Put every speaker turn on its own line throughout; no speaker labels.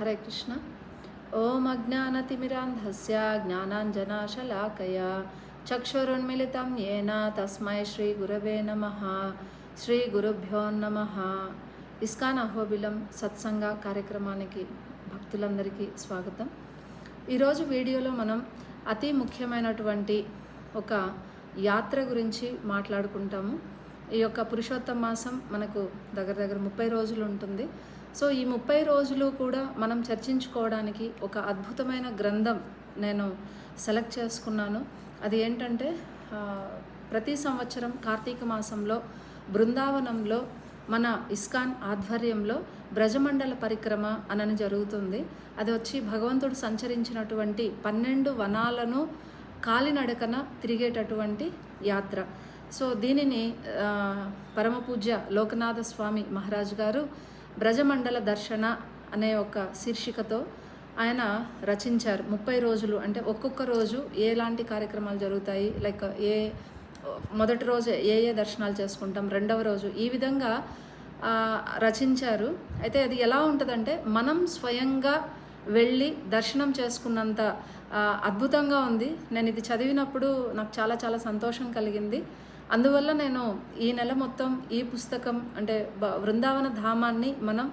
హరే కృష్ణ. ఓం అజ్ఞానతిమిరాంధస్య జ్ఞానాంజనాశలాకయా చక్షురున్మిళితం యేన తస్మై శ్రీ గురవే నమః. శ్రీ గురుభ్యో నమః. ఇస్కాన్ అహోబిలం సత్సంగ కార్యక్రమానికి భక్తులందరికీ స్వాగతం. ఈరోజు వీడియోలో మనం అతి ముఖ్యమైనటువంటి ఒక యాత్ర గురించి మాట్లాడుకుంటాము. ఈ యొక్క పురుషోత్తమ మాసం మనకు దగ్గర 30 రోజులు ఉంటుంది. సో ఈ 30 రోజులు కూడా మనం చర్చించుకోవడానికి ఒక అద్భుతమైన గ్రంథం నేను సెలెక్ట్ చేసుకున్నాను. అది ఏంటంటే ప్రతి సంవత్సరం కార్తీక మాసంలో బృందావనంలో మన ఇస్కాన్ ఆధ్వర్యంలో బ్రజమండల పరిక్రమ అనని జరుగుతుంది. అది వచ్చి భగవంతుడు సంచరించినటువంటి 12 వనాలను కాలినడకన తిరిగేటటువంటి యాత్ర. సో దీనిని పరమపూజ్య లోకనాథ స్వామి మహారాజ్ గారు బ్రజమండల దర్శన అనే ఒక శీర్షికతో ఆయన రచించారు. 30 రోజులు అంటే ఒక్కొక్క రోజు ఎలాంటి కార్యక్రమాలు జరుగుతాయి, లైక్ మొదటి రోజు ఏ దర్శనాలు చేసుకుంటాం, రెండవ రోజు ఈ విధంగా రచించారు. అయితే అది ఎలా ఉంటుందంటే మనం స్వయంగా వెళ్ళి దర్శనం చేసుకున్నంత అద్భుతంగా ఉంది. నేను ఇది చదివినప్పుడు నాకు చాలా చాలా సంతోషం కలిగింది. అందువల్ల నేను ఈ నెల మొత్తం ఈ పుస్తకం అంటే బృందావన ధామాన్ని మనం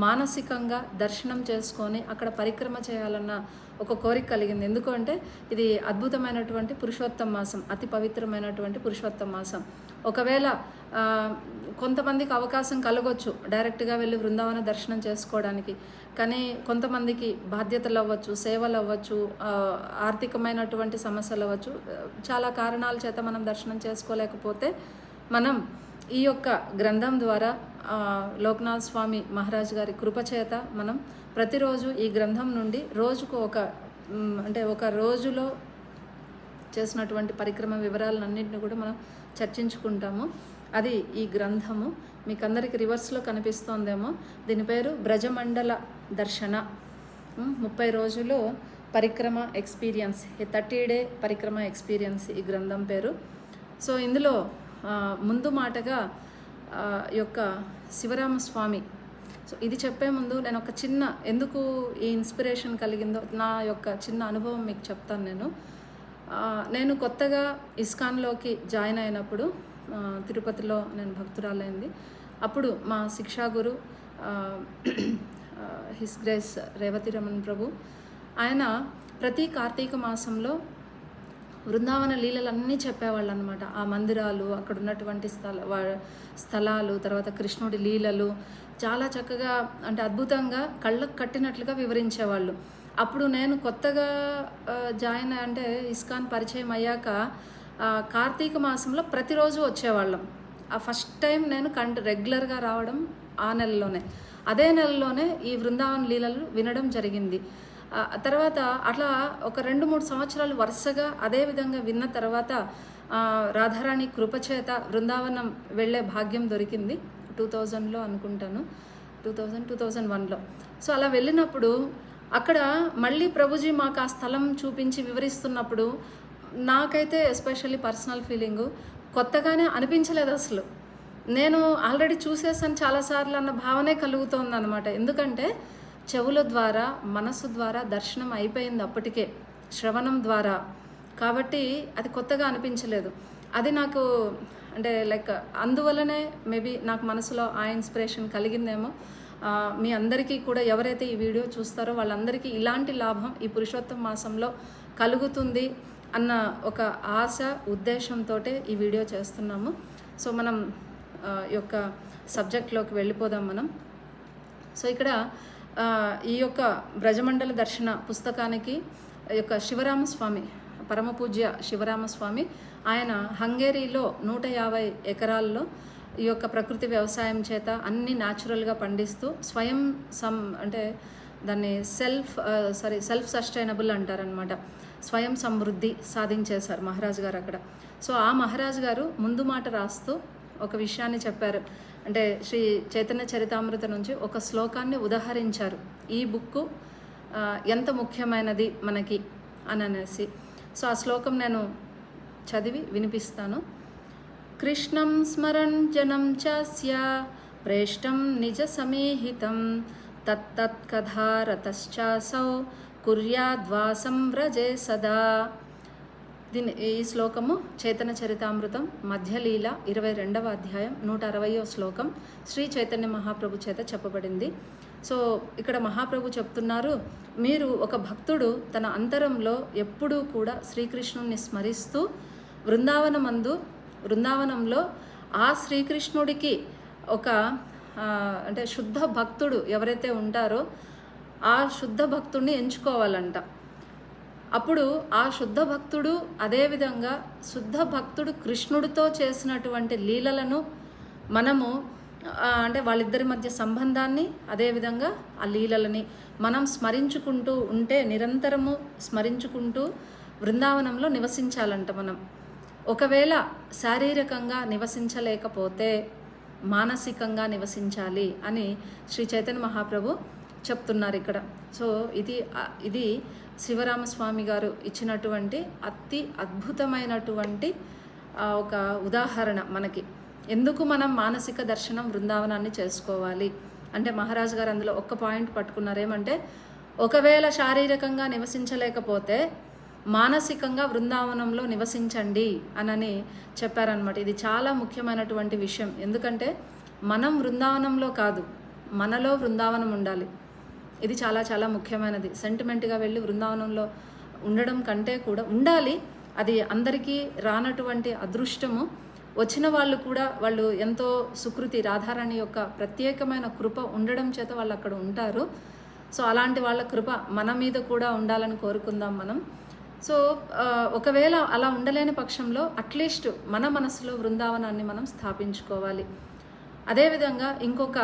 మానసికంగా దర్శనం చేసుకొని అక్కడ పరిక్రమ చేయాలన్న ఒక కోరిక కలిగింది. ఎందుకంటే ఇది అద్భుతమైనటువంటి పురుషోత్తమ మాసం, అతి పవిత్రమైనటువంటి పురుషోత్తమ మాసం. ఒకవేళ కొంతమందికి అవకాశం కలగొచ్చు డైరెక్ట్గా వెళ్ళి బృందావన దర్శనం చేసుకోవడానికి, కానీ కొంతమందికి బాధ్యతలు అవ్వచ్చు, సేవలు అవ్వచ్చు, ఆర్థికమైనటువంటి సమస్యలు అవ్వచ్చు, చాలా కారణాల చేత మనం దర్శనం చేసుకోలేకపోతే మనం ఈ యొక్క గ్రంథం ద్వారా లోకనాథ్ స్వామి మహారాజ్ గారి కృపచేత మనం ప్రతిరోజు ఈ గ్రంథం నుండి రోజుకు ఒక రోజులో చేసినటువంటి పరిక్రమ వివరాలన్నింటినీ కూడా మనం చర్చించుకుంటాము. అది ఈ గ్రంథము. మీకు అందరికీ రివర్స్లో కనిపిస్తోందేమో. దీని పేరు బ్రజమండల దర్శన, 30 రోజులు పరిక్రమ ఎక్స్పీరియన్స్, 30 డే పరిక్రమ ఎక్స్పీరియన్స్ ఈ గ్రంథం పేరు. సో ఇందులో ముందు మాటగా యొక్క శివరామస్వామి. సో ఇది చెప్పే ముందు నేను ఒక చిన్న ఎందుకు ఈ ఇన్స్పిరేషన్ కలిగిందో నా యొక్క చిన్న అనుభవం మీకు చెప్తాను. నేను కొత్తగా ఇస్కాన్లోకి జాయిన్ అయినప్పుడు తిరుపతిలో నేను భక్తురాలైంది. అప్పుడు మా శిక్షాగురు హిస్ గ్రేస్ రేవతి రమణ్ ప్రభు, ఆయన ప్రతి కార్తీక మాసంలో బృందావన లీలలన్నీ చెప్పేవాళ్ళు అనమాట. ఆ మందిరాలు, అక్కడ ఉన్నటువంటి స్థలాలు, తర్వాత కృష్ణుడి లీలలు చాలా చక్కగా అంటే అద్భుతంగా కళ్ళకు కట్టినట్లుగా వివరించేవాళ్ళు. అప్పుడు నేను కొత్తగా జాయిన్ అంటే ఇస్కాన్ పరిచయం అయ్యాక కార్తీక మాసంలో ప్రతిరోజు వచ్చేవాళ్ళం. ఆ ఫస్ట్ టైం నేను రెగ్యులర్గా రావడం ఆ నెలలోనే, అదే నెలలోనే ఈ బృందావన లీలలు వినడం జరిగింది. తర్వాత అట్లా ఒక 2-3 సంవత్సరాలు వరుసగా అదే విధంగా విన్న తర్వాత రాధారాణి కృపచేత బృందావనం వెళ్ళే భాగ్యం దొరికింది. 2000లో అనుకుంటాను, 2001లో. సో అలా వెళ్ళినప్పుడు అక్కడ మళ్ళీ ప్రభుజీ మాకు ఆ స్థలం చూపించి వివరిస్తున్నప్పుడు నాకైతే ఎస్పెషల్లీ పర్సనల్ ఫీలింగు కొత్తగానే అనిపించలేదు. అసలు నేను ఆల్రెడీ చూసేసాను చాలాసార్లు అన్న భావనే కలుగుతోంది అనమాట. ఎందుకంటే చెవుల ద్వారా, మనసు ద్వారా దర్శనం అయిపోయింది అప్పటికే, శ్రవణం ద్వారా. కాబట్టి అది కొత్తగా అనిపించలేదు. అది నాకు అంటే లైక్ అందువల్లనే మేబీ నాకు మనసులో ఆ ఇన్స్పిరేషన్ కలిగిందేమో. మీ అందరికీ కూడా ఎవరైతే ఈ వీడియో చూస్తారో వాళ్ళందరికీ ఇలాంటి లాభం ఈ పురుషోత్తమ మాసంలో కలుగుతుంది అన్న ఒక ఆశ, ఉద్దేశంతో ఈ వీడియో చేస్తున్నాము. సో మనం యొక్క సబ్జెక్ట్లోకి వెళ్ళిపోదాం మనం. సో ఇక్కడ ఈ యొక్క బ్రజమండల దర్శన పుస్తకానికి యొక్క శివరామస్వామి, పరమపూజ్య శివరామస్వామి, ఆయన హంగేరీలో 150 ఎకరాల్లో ఈ యొక్క ప్రకృతి వ్యవసాయం చేత అన్ని న్యాచురల్గా పండిస్తూ స్వయం అంటే దాన్ని సెల్ఫ్ సస్టైనబుల్ అంటారనమాట, స్వయం సమృద్ధి సాధించేశారు మహారాజ్ గారు అక్కడ. సో ఆ మహారాజ్ గారు ముందు మాట రాస్తూ ఒక విషయాన్ని చెప్పారు. అంటే శ్రీ చైతన్య చరితామృత నుంచి ఒక శ్లోకాన్ని ఉదహరించారు. ఈ బుక్ ఎంత ముఖ్యమైనది మనకి అనేసి. సో ఆ శ్లోకం నేను చదివి వినిపిస్తాను. కృష్ణం స్మరణ్ జనం చాస్య ప్రేష్టం నిజ సమేహితం తత్తత్కథారతశ్చాసౌ కుర్యాద్వాసం వ్రజే సదా. ఈ శ్లోకము చైతన్య చరితామృతం మధ్యలీల 22వ అధ్యాయం 160వ శ్లోకం శ్రీ చైతన్య మహాప్రభు చేత చెప్పబడింది. సో ఇక్కడ మహాప్రభు చెప్తున్నారు, మీరు ఒక భక్తుడు తన అంతరంలో ఎప్పుడూ కూడా శ్రీకృష్ణుని స్మరిస్తూ బృందావనంలో ఆ శ్రీకృష్ణుడికి ఒక అంటే శుద్ధ భక్తుడు ఎవరైతే ఉంటారో ఆ శుద్ధ భక్తుడిని ఎంచుకోవాలంట. అప్పుడు ఆ శుద్ధ భక్తుడు అదేవిధంగా శుద్ధ భక్తుడు కృష్ణుడితో చేసినటువంటి లీలలను మనము అంటే వాళ్ళిద్దరి మధ్య సంబంధాన్ని అదేవిధంగా ఆ లీలలని మనం స్మరించుకుంటూ ఉంటే, నిరంతరము స్మరించుకుంటూ బృందావనంలో నివసించాలంట మనం. ఒకవేళ శారీరకంగా నివసించలేకపోతే మానసికంగా నివసించాలి అని శ్రీ చైతన్య మహాప్రభు చెప్తున్నారు ఇక్కడ. సో ఇది శివరామస్వామి గారు ఇచ్చినటువంటి అతి అద్భుతమైనటువంటి ఒక ఉదాహరణ మనకి. ఎందుకు మనం మానసిక దర్శనం బృందావనాన్ని చేసుకోవాలి అంటే మహారాజు గారు అందులో ఒక్క పాయింట్ పట్టుకున్నారు. ఏమంటే, ఒకవేళ శారీరకంగా నివసించలేకపోతే మానసికంగా బృందావనంలో నివసించండి అని చెప్పారనమాట. ఇది చాలా ముఖ్యమైనటువంటి విషయం. ఎందుకంటే మనం బృందావనంలో కాదు, మనలో బృందావనం ఉండాలి. ఇది చాలా చాలా ముఖ్యమైనది. సెంటిమెంట్గా వెళ్ళి బృందావనంలో ఉండడం కంటే కూడా ఉండాలి. అది అందరికీ రానటువంటి అదృష్టము. వచ్చిన వాళ్ళు కూడా వాళ్ళు ఎంతో సుకృతి, రాధారాణి యొక్క ప్రత్యేకమైన కృప ఉండడం చేత వాళ్ళు అక్కడ ఉంటారు. సో అలాంటి వాళ్ళ కృప మన మీద కూడా ఉండాలని కోరుకుందాం మనం. సో ఒకవేళ అలా ఉండలేని పక్షంలో అట్లీస్ట్ మన మనసులో బృందావనాన్ని మనం స్థాపించుకోవాలి. అదేవిధంగా ఇంకొక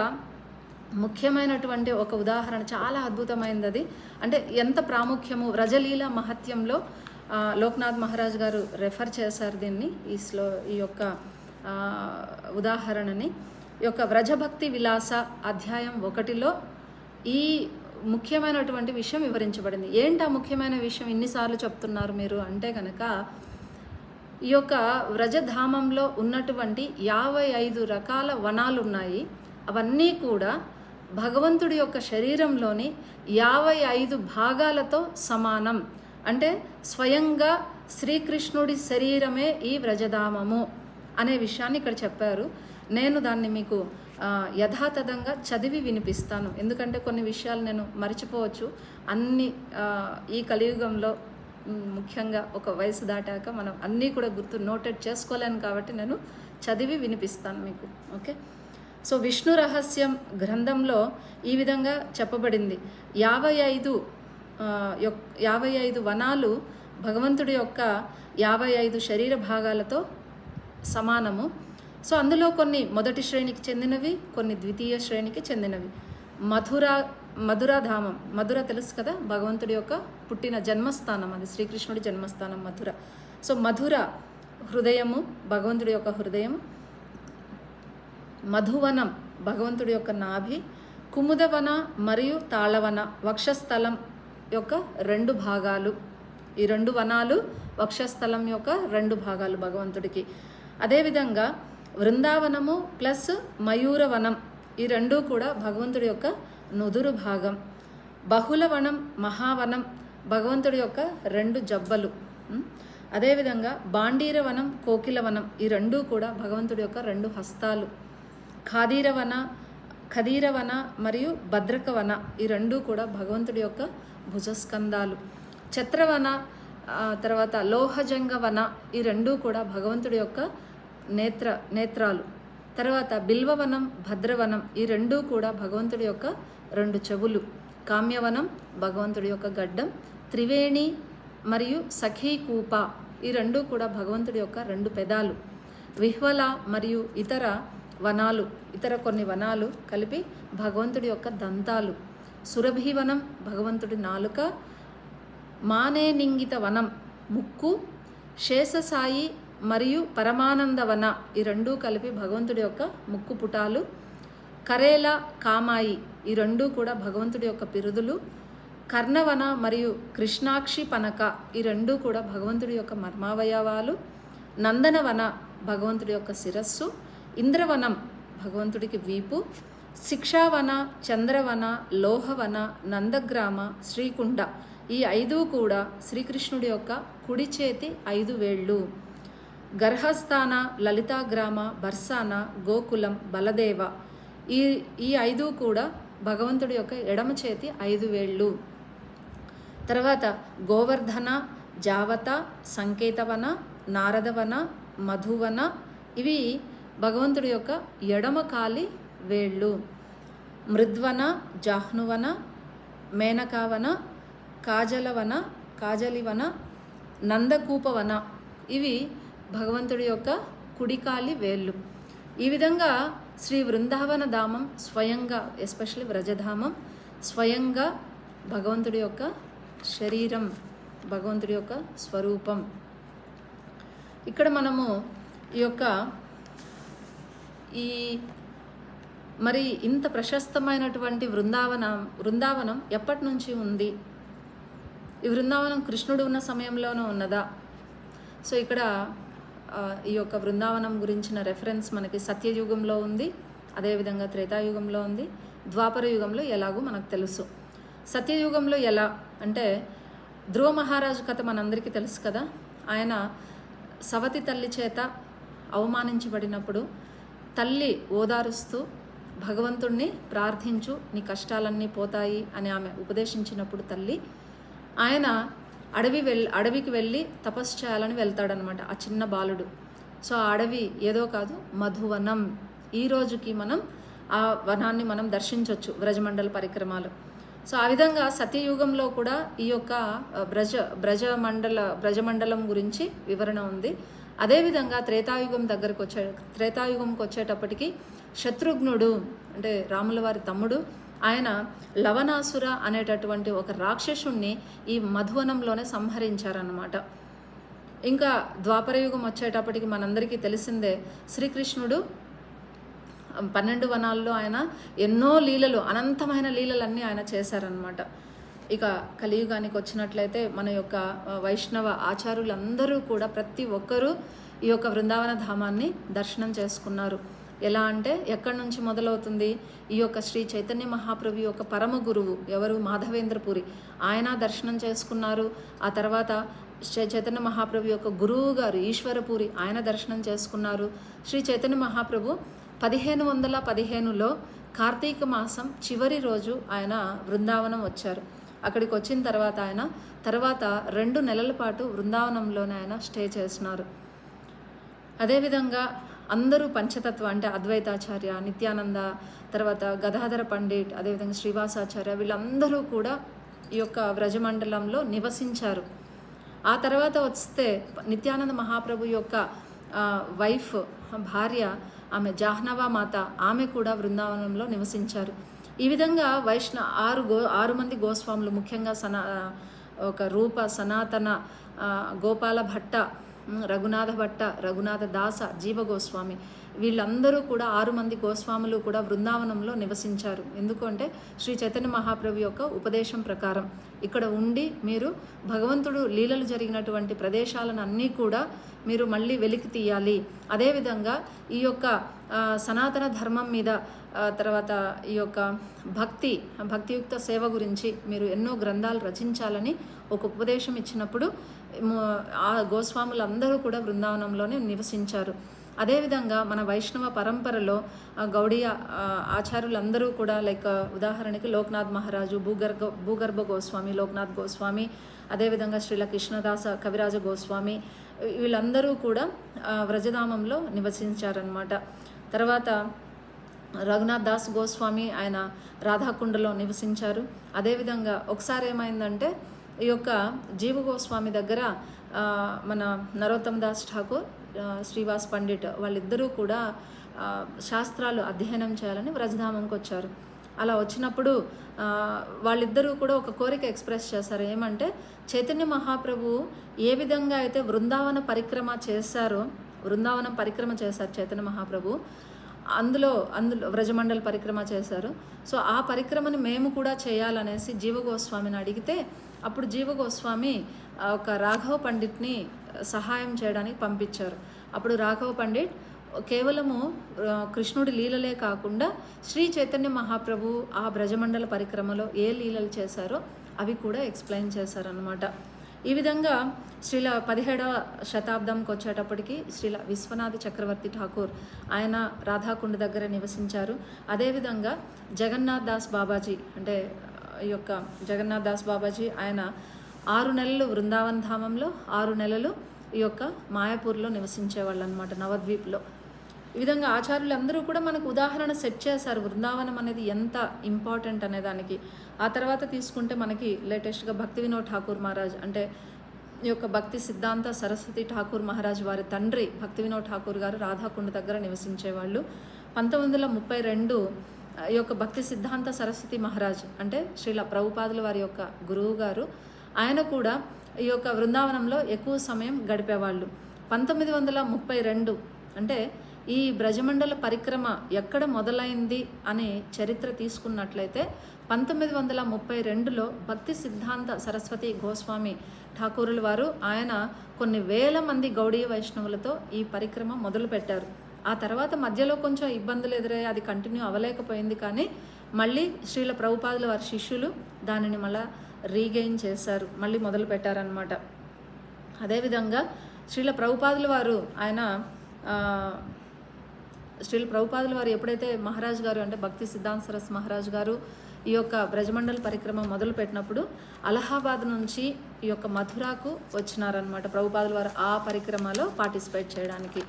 ముఖ్యమైనటువంటి ఒక ఉదాహరణ చాలా అద్భుతమైనది. అది అంటే ఎంత ప్రాముఖ్యము వ్రజలీల మహత్యంలో లోక్నాథ్ మహారాజ్ గారు రెఫర్ చేశారు దీన్ని, ఈ యొక్క ఉదాహరణని. ఈ యొక్క వ్రజభక్తి విలాస అధ్యాయం 1లో ఈ ముఖ్యమైనటువంటి విషయం వివరించబడింది. ఏంటి ఆ ముఖ్యమైన విషయం ఇన్నిసార్లు చెప్తున్నారు మీరు అంటే కనుక, ఈ యొక్క వ్రజధామంలో ఉన్నటువంటి 55 రకాల వనాలు ఉన్నాయి. అవన్నీ కూడా భగవంతుడి యొక్క శరీరంలోని 55 భాగాలతో సమానం. అంటే స్వయంగా శ్రీకృష్ణుడి శరీరమే ఈ వ్రజధామము అనే విషయాన్ని ఇక్కడ చెప్పారు. నేను దాన్ని మీకు యథాతథంగా చదివి వినిపిస్తాను. ఎందుకంటే కొన్ని విషయాలు నేను మర్చిపోవచ్చు. అన్ని ఈ కలియుగంలో ముఖ్యంగా ఒక వయసు దాటాక మనం అన్నీ కూడా నోటెడ్ చేసుకోలేను కాబట్టి నేను చదివి వినిపిస్తాను మీకు. ఓకే. సో విష్ణు రహస్యం గ్రంథంలో ఈ విధంగా చెప్పబడింది. 55 వనాలు భగవంతుడి యొక్క 55 శరీర భాగాలతో సమానము. సో అందులో కొన్ని మొదటి శ్రేణికి చెందినవి, కొన్ని ద్వితీయ శ్రేణికి చెందినవి. మధురాధామం, మధుర తెలుసు కదా, భగవంతుడి యొక్క పుట్టిన జన్మస్థానం, అది శ్రీకృష్ణుడి జన్మస్థానం మధుర. సో మధుర హృదయము, భగవంతుడి యొక్క హృదయం. మధువనం, భగవంతుడి యొక్క నాభి. కుముదవన మరియు తాళవన, వక్షస్థలం యొక్క 2 భాగాలు. ఈ 2 వనాలు వక్షస్థలం యొక్క 2 భాగాలు భగవంతుడికి. అదేవిధంగా వృందావనము ప్లస్ మయూరవనం, ఈ 2 కూడా భగవంతుడి యొక్క నుదురు భాగం. బహుళవనం, మహావనం, భగవంతుడి యొక్క 2 జబ్బలు. అదేవిధంగా బాండీరవనం, కోకిలవనం, ఈ 2 కూడా భగవంతుడి యొక్క 2 హస్తాలు. ఖదీరవన మరియు భద్రకవన, ఈ 2 కూడా భగవంతుడి యొక్క భుజస్కంధాలు. ఛత్రవన, తర్వాత లోహజంగవన, ఈ 2 కూడా భగవంతుడి యొక్క నేత్రాలు. తర్వాత బిల్వవనం, భద్రవనం, ఈ 2 కూడా భగవంతుడి యొక్క 2 చెవులు. కామ్యవనం, భగవంతుడి యొక్క గడ్డం. త్రివేణి మరియు సఖీకూప, ఈ 2 కూడా భగవంతుడి యొక్క 2 పెదాలు. విహ్వల మరియు ఇతర కొన్ని వనాలు కలిపి భగవంతుడి యొక్క దంతాలు. సురభివనం, భగవంతుడి నాలుక. మానేనింగిత వనం, ముక్కు. శేషసాయి మరియు పరమానందవన, ఈ 2 కలిపి భగవంతుడి యొక్క ముక్కు పుటాలు. కరేల, కామాయి, ఈ 2 కూడా భగవంతుడి యొక్క పిరుదులు. కర్ణవన మరియు కృష్ణాక్షి పనక, ఈ 2 కూడా భగవంతుడి యొక్క మర్మావయవాలు. నందనవన, భగవంతుడి యొక్క శిరస్సు. ఇంద్రవనం, భగవంతుడికి వీపు. శిక్షావన, చంద్రవన, లోహవన, నందగ్రామ, శ్రీకుండ ఈ 5 కూడా శ్రీకృష్ణుడి యొక్క కుడి చేతి 5 వేళ్ళు. గర్హస్థాన, లలితాగ్రామ, బర్సాన, గోకులం, బలదేవ ఈ 5 కూడా భగవంతుడి యొక్క ఎడమ చేతి 5 వేళ్ళు. తర్వాత గోవర్ధన, జావత, సంకేతవన, నారదవన, మధువన ఇవి భగవంతుడి యొక్క ఎడమ కాలి వేళ్ళు. మృద్వన, జాహ్నువన, మేనకావన, కాజలివన, నందకూపవన ఇవి భగవంతుడి యొక్క కుడికాలి వేళ్ళు. ఈ విధంగా శ్రీ బృందావన ధామం స్వయంగా, ఎస్పెషల్లీ వ్రజధామం స్వయంగా భగవంతుడి యొక్క శరీరం, భగవంతుడి యొక్క స్వరూపం. ఇక్కడ మనము ఈ మరి ఇంత ప్రశస్తమైనటువంటి బృందావనం ఎప్పటి నుంచి ఉంది? ఈ బృందావనం కృష్ణుడు ఉన్న సమయంలోనూ ఉన్నదా? సో ఇక్కడ ఈ యొక్క బృందావనం గురించిన రెఫరెన్స్ మనకి సత్యయుగంలో ఉంది, అదేవిధంగా త్రేతాయుగంలో ఉంది, ద్వాపర యుగంలో ఎలాగో మనకు తెలుసు. సత్యయుగంలో ఎలా అంటే ధ్రువ మహారాజు కథ మనందరికీ తెలుసు కదా. ఆయన సవతి తల్లి చేత అవమానించబడినప్పుడు తల్లి ఓదారుస్తూ భగవంతుణ్ణి ప్రార్థించు, నీ కష్టాలన్నీ పోతాయి అని ఆమె ఉపదేశించినప్పుడు తల్లి ఆయన అడవికి వెళ్ళి తపస్సు చేయాలని వెళ్తాడనమాట ఆ చిన్న బాలుడు. సో ఆ అడవి ఏదో కాదు, మధువనం. ఈ రోజుకి మనం ఆ వనాన్ని మనం దర్శించవచ్చు వ్రజమండల పరిక్రమాలు. సో ఆ విధంగా సత్యయుగంలో కూడా ఈ యొక్క బ్రజమండలం గురించి వివరణ ఉంది. అదేవిధంగా త్రేతాయుగంకి వచ్చేటప్పటికి శత్రుఘ్నుడు అంటే రాముల వారి తమ్ముడు, ఆయన లవణాసుర అనేటటువంటి ఒక రాక్షసుణ్ణి ఈ మధువనంలోనే సంహరించారన్నమాట. ఇంకా ద్వాపరయుగం వచ్చేటప్పటికి మనందరికీ తెలిసిందే, శ్రీకృష్ణుడు 12 వనాల్లో ఆయన ఎన్నో లీలలు, అనంతమైన లీలలన్నీ ఆయన చేశారనమాట. ఇక కలియుగానికి వచ్చినట్లయితే మన యొక్క వైష్ణవ ఆచార్యులందరూ కూడా ప్రతి ఒక్కరూ ఈ యొక్క బృందావన ధామాన్ని దర్శనం చేసుకున్నారు. ఎలా అంటే ఎక్కడి నుంచి మొదలవుతుంది? ఈ యొక్క శ్రీ చైతన్య మహాప్రభు యొక్క పరమ గురువు ఎవరు? మాధవేంద్రపురి, ఆయన దర్శనం చేసుకున్నారు. ఆ తర్వాత శ్రీ చైతన్య మహాప్రభు యొక్క గురువు గారు ఈశ్వరపురి, ఆయన దర్శనం చేసుకున్నారు. శ్రీ చైతన్య మహాప్రభు 1515లో కార్తీక మాసం చివరి రోజు ఆయన బృందావనం వచ్చారు. అక్కడికి వచ్చిన తర్వాత ఆయన 2 నెలల పాటు బృందావనంలోనే ఆయన స్టే చేసినారు. అదేవిధంగా అందరూ పంచతత్వ అంటే అద్వైతాచార్య, నిత్యానంద, తర్వాత గదాధర పండిట్, అదేవిధంగా శ్రీవాసాచార్య వీళ్ళందరూ కూడా ఈ యొక్క వ్రజమండలంలో నివసించారు. ఆ తర్వాత వస్తే నిత్యానంద మహాప్రభు యొక్క వైఫ్, భార్య, ఆమె జాహ్నవా మాత, ఆమె కూడా బృందావనంలో నివసించారు. ఈ విధంగా 6 మంది గోస్వాములు, ముఖ్యంగా ఒక రూప, సనాతన, గోపాల భట్ట, రఘునాథ భట్ట, రఘునాథ దాస, జీవ గోస్వామి వీళ్ళందరూ కూడా 6 మంది గోస్వాములు కూడా బృందావనంలో నివసించారు. ఎందుకంటే శ్రీ చైతన్య మహాప్రభు యొక్క ఉపదేశం ప్రకారం ఇక్కడ ఉండి మీరు భగవంతుడు లీలలు జరిగినటువంటి ప్రదేశాలను అన్నీ కూడా మీరు మళ్ళీ వెలికి తీయాలి. అదేవిధంగా ఈ యొక్క సనాతన ధర్మం మీద, తర్వాత ఈ యొక్క భక్తియుక్త సేవ గురించి మీరు ఎన్నో గ్రంథాలు రచించాలని ఒక ఉపదేశం ఇచ్చినప్పుడు ఆ గోస్వాములందరూ కూడా బృందావనంలోనే నివసించారు. అదేవిధంగా మన వైష్ణవ పరంపరలో గౌడీయ ఆచార్యులందరూ కూడా లైక్ ఉదాహరణకి లోక్నాథ్ మహారాజు, భూగర్భ గోస్వామి, లోక్నాథ్ గోస్వామి, అదేవిధంగా శ్రీల కృష్ణదాస కవిరాజ గోస్వామి వీళ్ళందరూ కూడా వ్రజధామంలో నివసించారనమాట. తర్వాత రఘునాథ్ దాస్ గోస్వామి ఆయన రాధాకుండలో నివసించారు. అదేవిధంగా ఒకసారి ఏమైందంటే ఈ యొక్క జీవ గోస్వామి దగ్గర మన నరోత్తమ్ దాస్ ఠాకూర్, శ్రీవాస్ పండిట్ వాళ్ళిద్దరూ కూడా శాస్త్రాలు అధ్యయనం చేయాలని వ్రజధామంకి వచ్చారు. అలా వచ్చినప్పుడు వాళ్ళిద్దరూ కూడా ఒక కోరిక ఎక్స్ప్రెస్ చేశారు. ఏమంటే చైతన్య మహాప్రభు ఏ విధంగా అయితే బృందావన పరిక్రమ చేశారో, చైతన్య మహాప్రభు అందులో వ్రజమండల పరిక్రమ చేశారు. సో ఆ పరిక్రమని మేము కూడా చేయాలనేసి జీవ గోస్వామిని అడిగితే అప్పుడు జీవ గోస్వామి ఒక రాఘవ పండిట్ని సహాయం చేయడానికి పంపించారు. అప్పుడు రాఘవ పండిట్ కేవలము కృష్ణుడి లీలలే కాకుండా శ్రీ చైతన్య మహాప్రభు ఆ బ్రజమండల పరిక్రమలో ఏ లీలలు చేశారో అవి కూడా ఎక్స్ప్లెయిన్ చేశారనమాట. ఈ విధంగా శ్రీల 17వ శతాబ్దంకి వచ్చేటప్పటికి శ్రీల విశ్వనాథ చక్రవర్తి ఠాకూర్ ఆయన రాధాకుండ దగ్గర నివసించారు. అదేవిధంగా జగన్నాథ్ దాస్ బాబాజీ అంటే ఈ యొక్క జగన్నాథ్ దాస్ బాబాజీ ఆయన 6 నెలలు వృందావన్ ధామంలో, 6 నెలలు ఈ యొక్క మాయాపూర్లో నివసించేవాళ్ళు అనమాట, నవద్వీప్లో. ఈ విధంగా ఆచార్యులందరూ కూడా మనకు ఉదాహరణ సెట్ చేశారు బృందావనం అనేది ఎంత ఇంపార్టెంట్ అనే దానికి. ఆ తర్వాత తీసుకుంటే మనకి లేటెస్ట్గా భక్తి వినోద్ ఠాకూర్ మహారాజ్ అంటే ఈ యొక్క భక్తి సిద్ధాంత సరస్వతి ఠాకూర్ మహారాజ్ వారి తండ్రి భక్తి వినోద్ ఠాకూర్ గారు రాధాకుండ దగ్గర నివసించేవాళ్ళు. 1932 ఈ యొక్క భక్తి సిద్ధాంత సరస్వతి మహారాజ్ అంటే శ్రీల ప్రభుపాదుల వారి యొక్క గురువు గారు ఆయన కూడా ఈ యొక్క బృందావనంలో ఎక్కువ సమయం గడిపేవాళ్ళు. 1932 అంటే ఈ బ్రజమండల పరిక్రమ ఎక్కడ మొదలైంది అనే చరిత్ర తీసుకున్నట్లయితే 1932లో భక్తి సిద్ధాంత సరస్వతి గోస్వామి ఠాకూరుల వారు ఆయన కొన్ని వేల మంది గౌడీయ వైష్ణవులతో ఈ పరిక్రమ మొదలుపెట్టారు. ఆ తర్వాత మధ్యలో కొంచెం ఇబ్బందులు ఎదురయ్యి అది కంటిన్యూ అవ్వలేకపోయింది. కానీ మళ్ళీ శ్రీల ప్రభుపాదుల వారి శిష్యులు దానిని మళ్ళీ రీగెయిన్ చేశారు, మళ్ళీ మొదలు పెట్టారనమాట. అదేవిధంగా శ్రీల ప్రభుపాదుల వారు శ్రీల ప్రభుపాదుల వారు ఎప్పుడైతే మహారాజ్ గారు అంటే భక్తి సిద్ధాంత సరస్ మహారాజ్ గారు ఈ యొక్క బ్రజమండల పరిక్రమ మొదలు పెట్టినప్పుడు అలహాబాద్ నుంచి ఈ యొక్క మథురాకు వచ్చినారనమాట ప్రభుపాదుల వారు ఆ పరిక్రమలో పార్టిసిపేట్ చేయడానికి.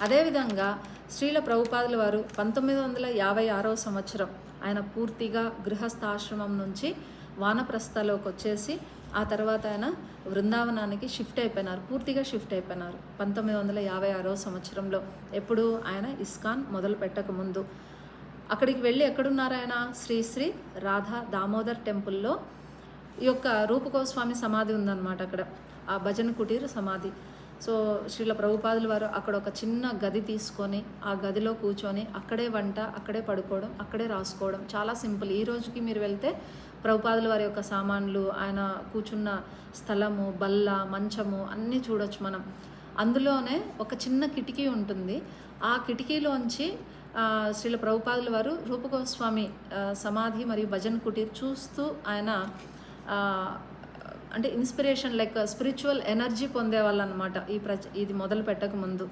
అదేవిధంగా శ్రీల ప్రభుపాదుల వారు 1956వ సంవత్సరం ఆయన పూర్తిగా గృహస్థాశ్రమం నుంచి వానప్రస్థలోకి వచ్చేసి ఆ తర్వాత ఆయన బృందావనానికి పూర్తిగా షిఫ్ట్ అయిపోయినారు 1956వ సంవత్సరంలో. ఎప్పుడు ఆయన ఇస్కాన్ మొదలు పెట్టక ముందు అక్కడికి వెళ్ళి ఎక్కడున్నారు ఆయన శ్రీ శ్రీ రాధా దామోదర్ టెంపుల్లో ఈ యొక్క రూపగోస్వామి సమాధి ఉందన్నమాట. అక్కడ ఆ భజన్ కుటీర్ సమాధి. సో శ్రీల ప్రభుపాదుల వారు అక్కడ ఒక చిన్న గది తీసుకొని ఆ గదిలో కూర్చొని అక్కడే వంట, అక్కడే పడుకోవడం, అక్కడే రాసుకోవడం, చాలా సింపుల్. ఈ రోజుకి మీరు వెళ్తే ప్రభుపాదుల వారి యొక్క సామాన్లు, ఆయన కూర్చున్న స్థలము, బల్ల, మంచము అన్నీ చూడొచ్చు మనం. అందులోనే ఒక చిన్న కిటికీ ఉంటుంది. ఆ కిటికీలోంచి శ్రీల ప్రభుపాదుల వారు రూపగోస్వామి సమాధి మరియు భజన్ కుటీర్ చూస్తూ ఆయన అంటే ఇన్స్పిరేషన్ లైక్ స్పిరిచువల్ ఎనర్జీ పొందేవాళ్ళు అనమాట ఇది మొదలు పెట్టక ముందు.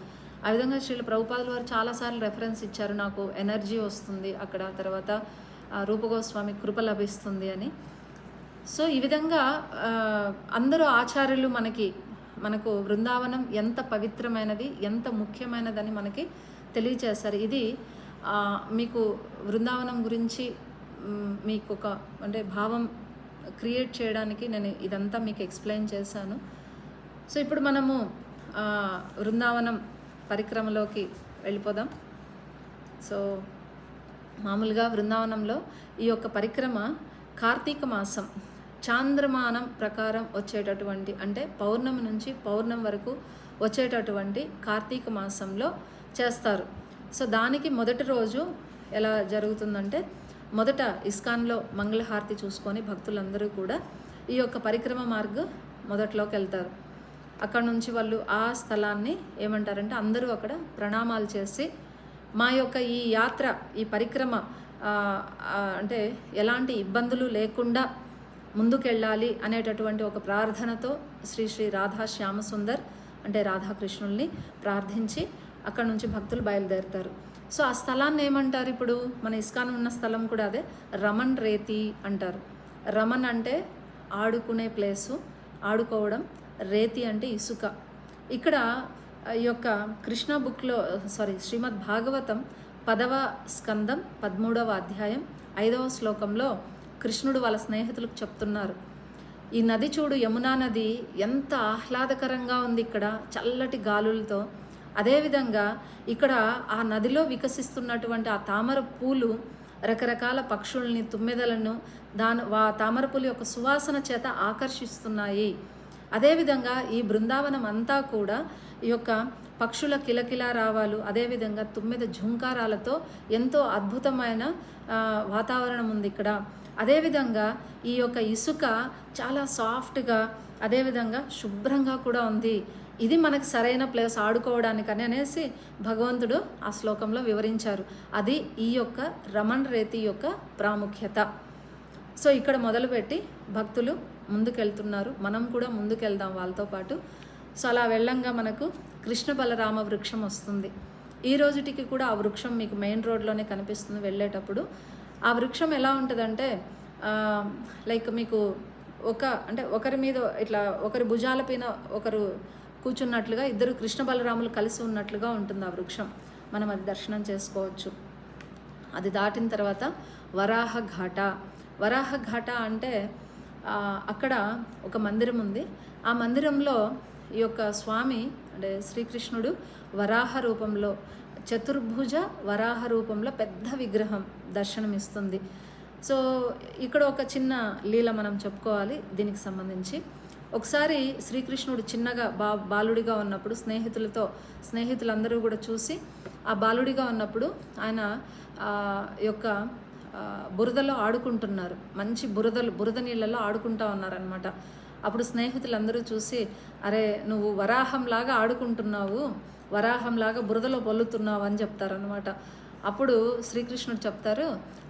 ఆ విధంగా శ్రీల ప్రభుపాదుల వారు చాలాసార్లు రెఫరెన్స్ ఇచ్చారు, నాకు ఎనర్జీ వస్తుంది అక్కడ, తర్వాత రూపగోస్వామి కృప లభిస్తుంది అని. సో ఈ విధంగా అందరూ ఆచార్యులు మనకు బృందావనం ఎంత పవిత్రమైనది, ఎంత ముఖ్యమైనదని మనకి తెలియచేశారు. ఇది మీకు బృందావనం గురించి మీకు ఒక అంటే భావం క్రియేట్ చేయడానికి నేను ఇదంతా మీకు ఎక్స్ప్లెయిన్ చేశాను. సో ఇప్పుడు మనము బృందావనం పరిక్రమలోకి వెళ్ళిపోదాం. సో మామూలుగా బృందావనంలో ఈ యొక్క పరిక్రమ కార్తీక మాసం చాంద్రమానం ప్రకారం వచ్చేటటువంటి అంటే పౌర్ణమి నుంచి పౌర్ణమి వరకు వచ్చేటటువంటి కార్తీక మాసంలో చేస్తారు. సో దానికి మొదటి రోజు ఎలా జరుగుతుందంటే మొదట ఇస్కాన్లో మంగళహారతి చూసుకొని భక్తులందరూ కూడా ఈ యొక్క పరిక్రమ మొదట్లోకి వెళ్తారు. అక్కడ నుంచి వాళ్ళు ఆ స్థలాన్ని ఏమంటారంటే అందరూ అక్కడ ప్రణామాలు చేసి మా యొక్క ఈ యాత్ర, ఈ పరిక్రమ అంటే ఎలాంటి ఇబ్బందులు లేకుండా ముందుకెళ్ళాలి అనేటటువంటి ఒక ప్రార్థనతో శ్రీ శ్రీ రాధా శ్యామసుందర్ అంటే రాధాకృష్ణుల్ని ప్రార్థించి అక్కడ నుంచి భక్తులు బయలుదేరుతారు. సో ఆ స్థలాన్ని ఏమంటారు, ఇప్పుడు మన ఇస్కాన్ ఉన్న స్థలం కూడా అదే రమన్ రేతి అంటారు. రమన్ అంటే ఆడుకునే ప్లేసు, ఆడుకోవడం, రేతి అంటే ఇసుక. ఇక్కడ ఈ యొక్క కృష్ణ బుక్లో శ్రీమద్ భాగవతం 10వ స్కందం 13వ అధ్యాయం 5వ శ్లోకంలో కృష్ణుడు వాళ్ళ స్నేహితులకు చెప్తున్నారు, ఈ నది చూడు, యమునా నది ఎంత ఆహ్లాదకరంగా ఉంది ఇక్కడ చల్లటి గాలులతో. అదేవిధంగా ఇక్కడ ఆ నదిలో వికసిస్తున్నటువంటి ఆ తామర పూలు రకరకాల పక్షుల్ని, తుమ్మెదలను తామర పూలు యొక్క సువాసన చేత ఆకర్షిస్తున్నాయి. అదేవిధంగా ఈ బృందావనం అంతా కూడా ఈ యొక్క పక్షుల కిలకిలా రావాలు, అదేవిధంగా తుమ్మెద ఝుంకారాలతో ఎంతో అద్భుతమైన వాతావరణం ఉంది ఇక్కడ. అదేవిధంగా ఈ యొక్క ఇసుక చాలా సాఫ్ట్గా, అదేవిధంగా శుభ్రంగా కూడా ఉంది. ఇది మనకు సరైన ప్లేస్ ఆడుకోవడానికని అనేసి భగవంతుడు ఆ శ్లోకంలో వివరించారు. అది ఈ యొక్క రమణ రేతి యొక్క ప్రాముఖ్యత. సో ఇక్కడ మొదలుపెట్టి భక్తులు ముందుకెళ్తున్నారు, మనం కూడా ముందుకెళ్దాం వాళ్ళతో పాటు. సో అలా వెళ్ళంగా మనకు కృష్ణ బలరామ వృక్షం వస్తుంది. ఈ రోజుటికి కూడా ఆ వృక్షం మీకు మెయిన్ రోడ్లోనే కనిపిస్తుంది వెళ్ళేటప్పుడు. ఆ వృక్షం ఎలా ఉంటుందంటే లైక్ మీకు ఒకరి మీద ఇట్లా ఒకరి భుజాల పైన ఒకరు కూర్చున్నట్లుగా, ఇద్దరు కృష్ణ బలరాములు కలిసి ఉన్నట్లుగా ఉంటుంది ఆ వృక్షం. మనం అది దర్శనం చేసుకోవచ్చు. అది దాటిన తర్వాత వరాహ ఘాట. వరాహ ఘాట అంటే అక్కడ ఒక మందిరం ఉంది. ఆ మందిరంలో ఈ యొక్క స్వామి అంటే శ్రీకృష్ణుడు వరాహ రూపంలో, చతుర్భుజ వరాహ రూపంలో పెద్ద విగ్రహం దర్శనమిస్తుంది. సో ఇక్కడ ఒక చిన్న లీల మనం చెప్పుకోవాలి దీనికి సంబంధించి. ఒకసారి శ్రీకృష్ణుడు చిన్నగా బాలుడిగా ఉన్నప్పుడు స్నేహితులందరూ కూడా చూసి ఆ బాలుడిగా ఉన్నప్పుడు ఆయన యొక్క బురదలో ఆడుకుంటున్నారు. మంచి బురద నీళ్ళలో ఆడుకుంటూ ఉన్నారనమాట. అప్పుడు స్నేహితులందరూ చూసి, అరే నువ్వు వరాహంలాగా ఆడుకుంటున్నావు, వరాహంలాగా బురదలో పొల్లుతున్నావు అని చెప్తారనమాట. అప్పుడు శ్రీకృష్ణుడు చెప్తారు,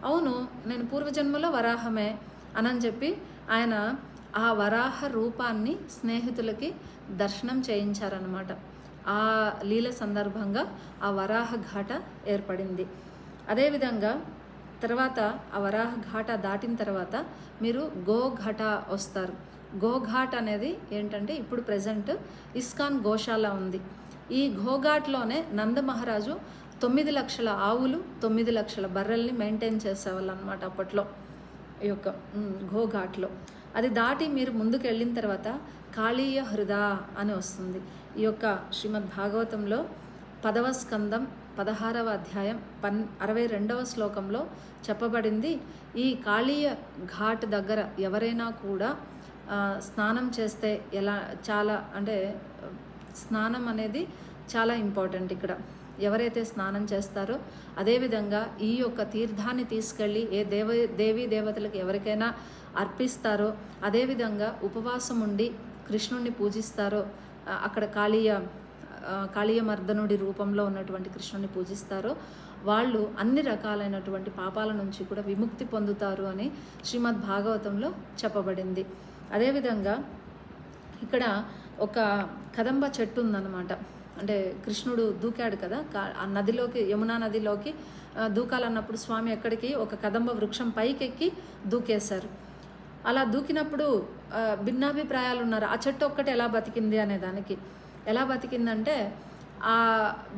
అవును నేను పూర్వజన్మలో వరాహమే అని చెప్పి ఆయన ఆ వరాహ రూపాన్ని స్నేహితులకి దర్శనం చేయించారనమాట. ఆ లీల సందర్భంగా ఆ వరాహ ఘాట ఏర్పడింది. అదేవిధంగా తర్వాత ఆ వరాహ ఘాట దాటిన తర్వాత మీరు గోఘాట వస్తారు. గోఘాట్ అనేది ఏంటంటే ఇప్పుడు ప్రజెంట్ ఇస్కాన్ గోశాల ఉంది. ఈ గోఘాట్లోనే నంద మహారాజు 9 లక్షల ఆవులు 9 లక్షల బర్రెల్ని మెయింటైన్ చేసేవాళ్ళు అనమాట అప్పట్లో ఈ యొక్క గోఘాట్లో. అది దాటి మీరు ముందుకు వెళ్ళిన తర్వాత కాళీయ హృద అని వస్తుంది. ఈ యొక్క శ్రీమద్ భాగవతంలో 10వ స్కందం 16వ అధ్యాయం 62వ శ్లోకంలో చెప్పబడింది. ఈ కాళీయ ఘాట్ దగ్గర ఎవరైనా కూడా స్నానం చేస్తే స్నానం అనేది చాలా ఇంపార్టెంట్ ఇక్కడ. ఎవరైతే స్నానం చేస్తారో అదేవిధంగా ఈ యొక్క తీర్థాన్ని తీసుకెళ్ళి ఏ దేవీ దేవతలకు ఎవరికైనా అర్పిస్తారో, అదేవిధంగా ఉపవాసం ఉండి కృష్ణుడిని పూజిస్తారో, అక్కడ కాళీయమర్దనుడి రూపంలో ఉన్నటువంటి కృష్ణుడిని పూజిస్తారో వాళ్ళు అన్ని రకాలైనటువంటి పాపాల నుంచి కూడా విముక్తి పొందుతారు అని శ్రీమద్ భాగవతంలో చెప్పబడింది. అదేవిధంగా ఇక్కడ ఒక కదంబ చెట్టు ఉందన్నమాట. అంటే కృష్ణుడు దూకాడు కదా ఆ నదిలోకి, యమునా నదిలోకి దూకాలన్నప్పుడు స్వామి ఎక్కడికి ఒక కదంబ వృక్షం పైకెక్కి దూకేశారు. అలా దూకినప్పుడు భిన్నాభిప్రాయాలు ఉన్నారు. ఆ చెట్టు ఒక్కటి ఎలా బతికింది అనే దానికి. ఎలా బతికిందంటే ఆ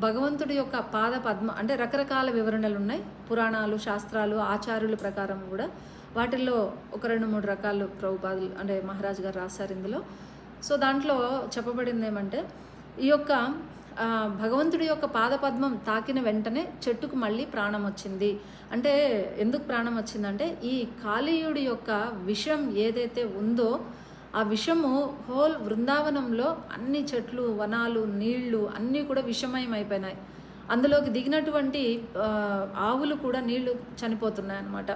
భగవంతుడి యొక్క పాద పద్మ అంటే రకరకాల వివరణలు ఉన్నాయి, పురాణాలు, శాస్త్రాలు, ఆచార్యుల ప్రకారం కూడా. వాటిల్లో ఒక 2-3 రకాలు ప్రభుపాదులు అంటే మహారాజ్ గారు రాశారు ఇందులో. సో దాంట్లో చెప్పబడింది ఏమంటే ఈ యొక్క భగవంతుడి యొక్క పాదపద్మం తాకిన వెంటనే చెట్టుకు మళ్ళీ ప్రాణం వచ్చింది. అంటే ఎందుకు ప్రాణం వచ్చిందంటే ఈ కాళీయుడి యొక్క విషం ఏదైతే ఉందో ఆ విషము హోల్ బృందావనంలో అన్ని చెట్లు, వనాలు, నీళ్లు అన్నీ కూడా విషమయం అయిపోయినాయి. అందులోకి దిగినటువంటి ఆవులు కూడా నీళ్లు చనిపోతున్నాయి అన్నమాట.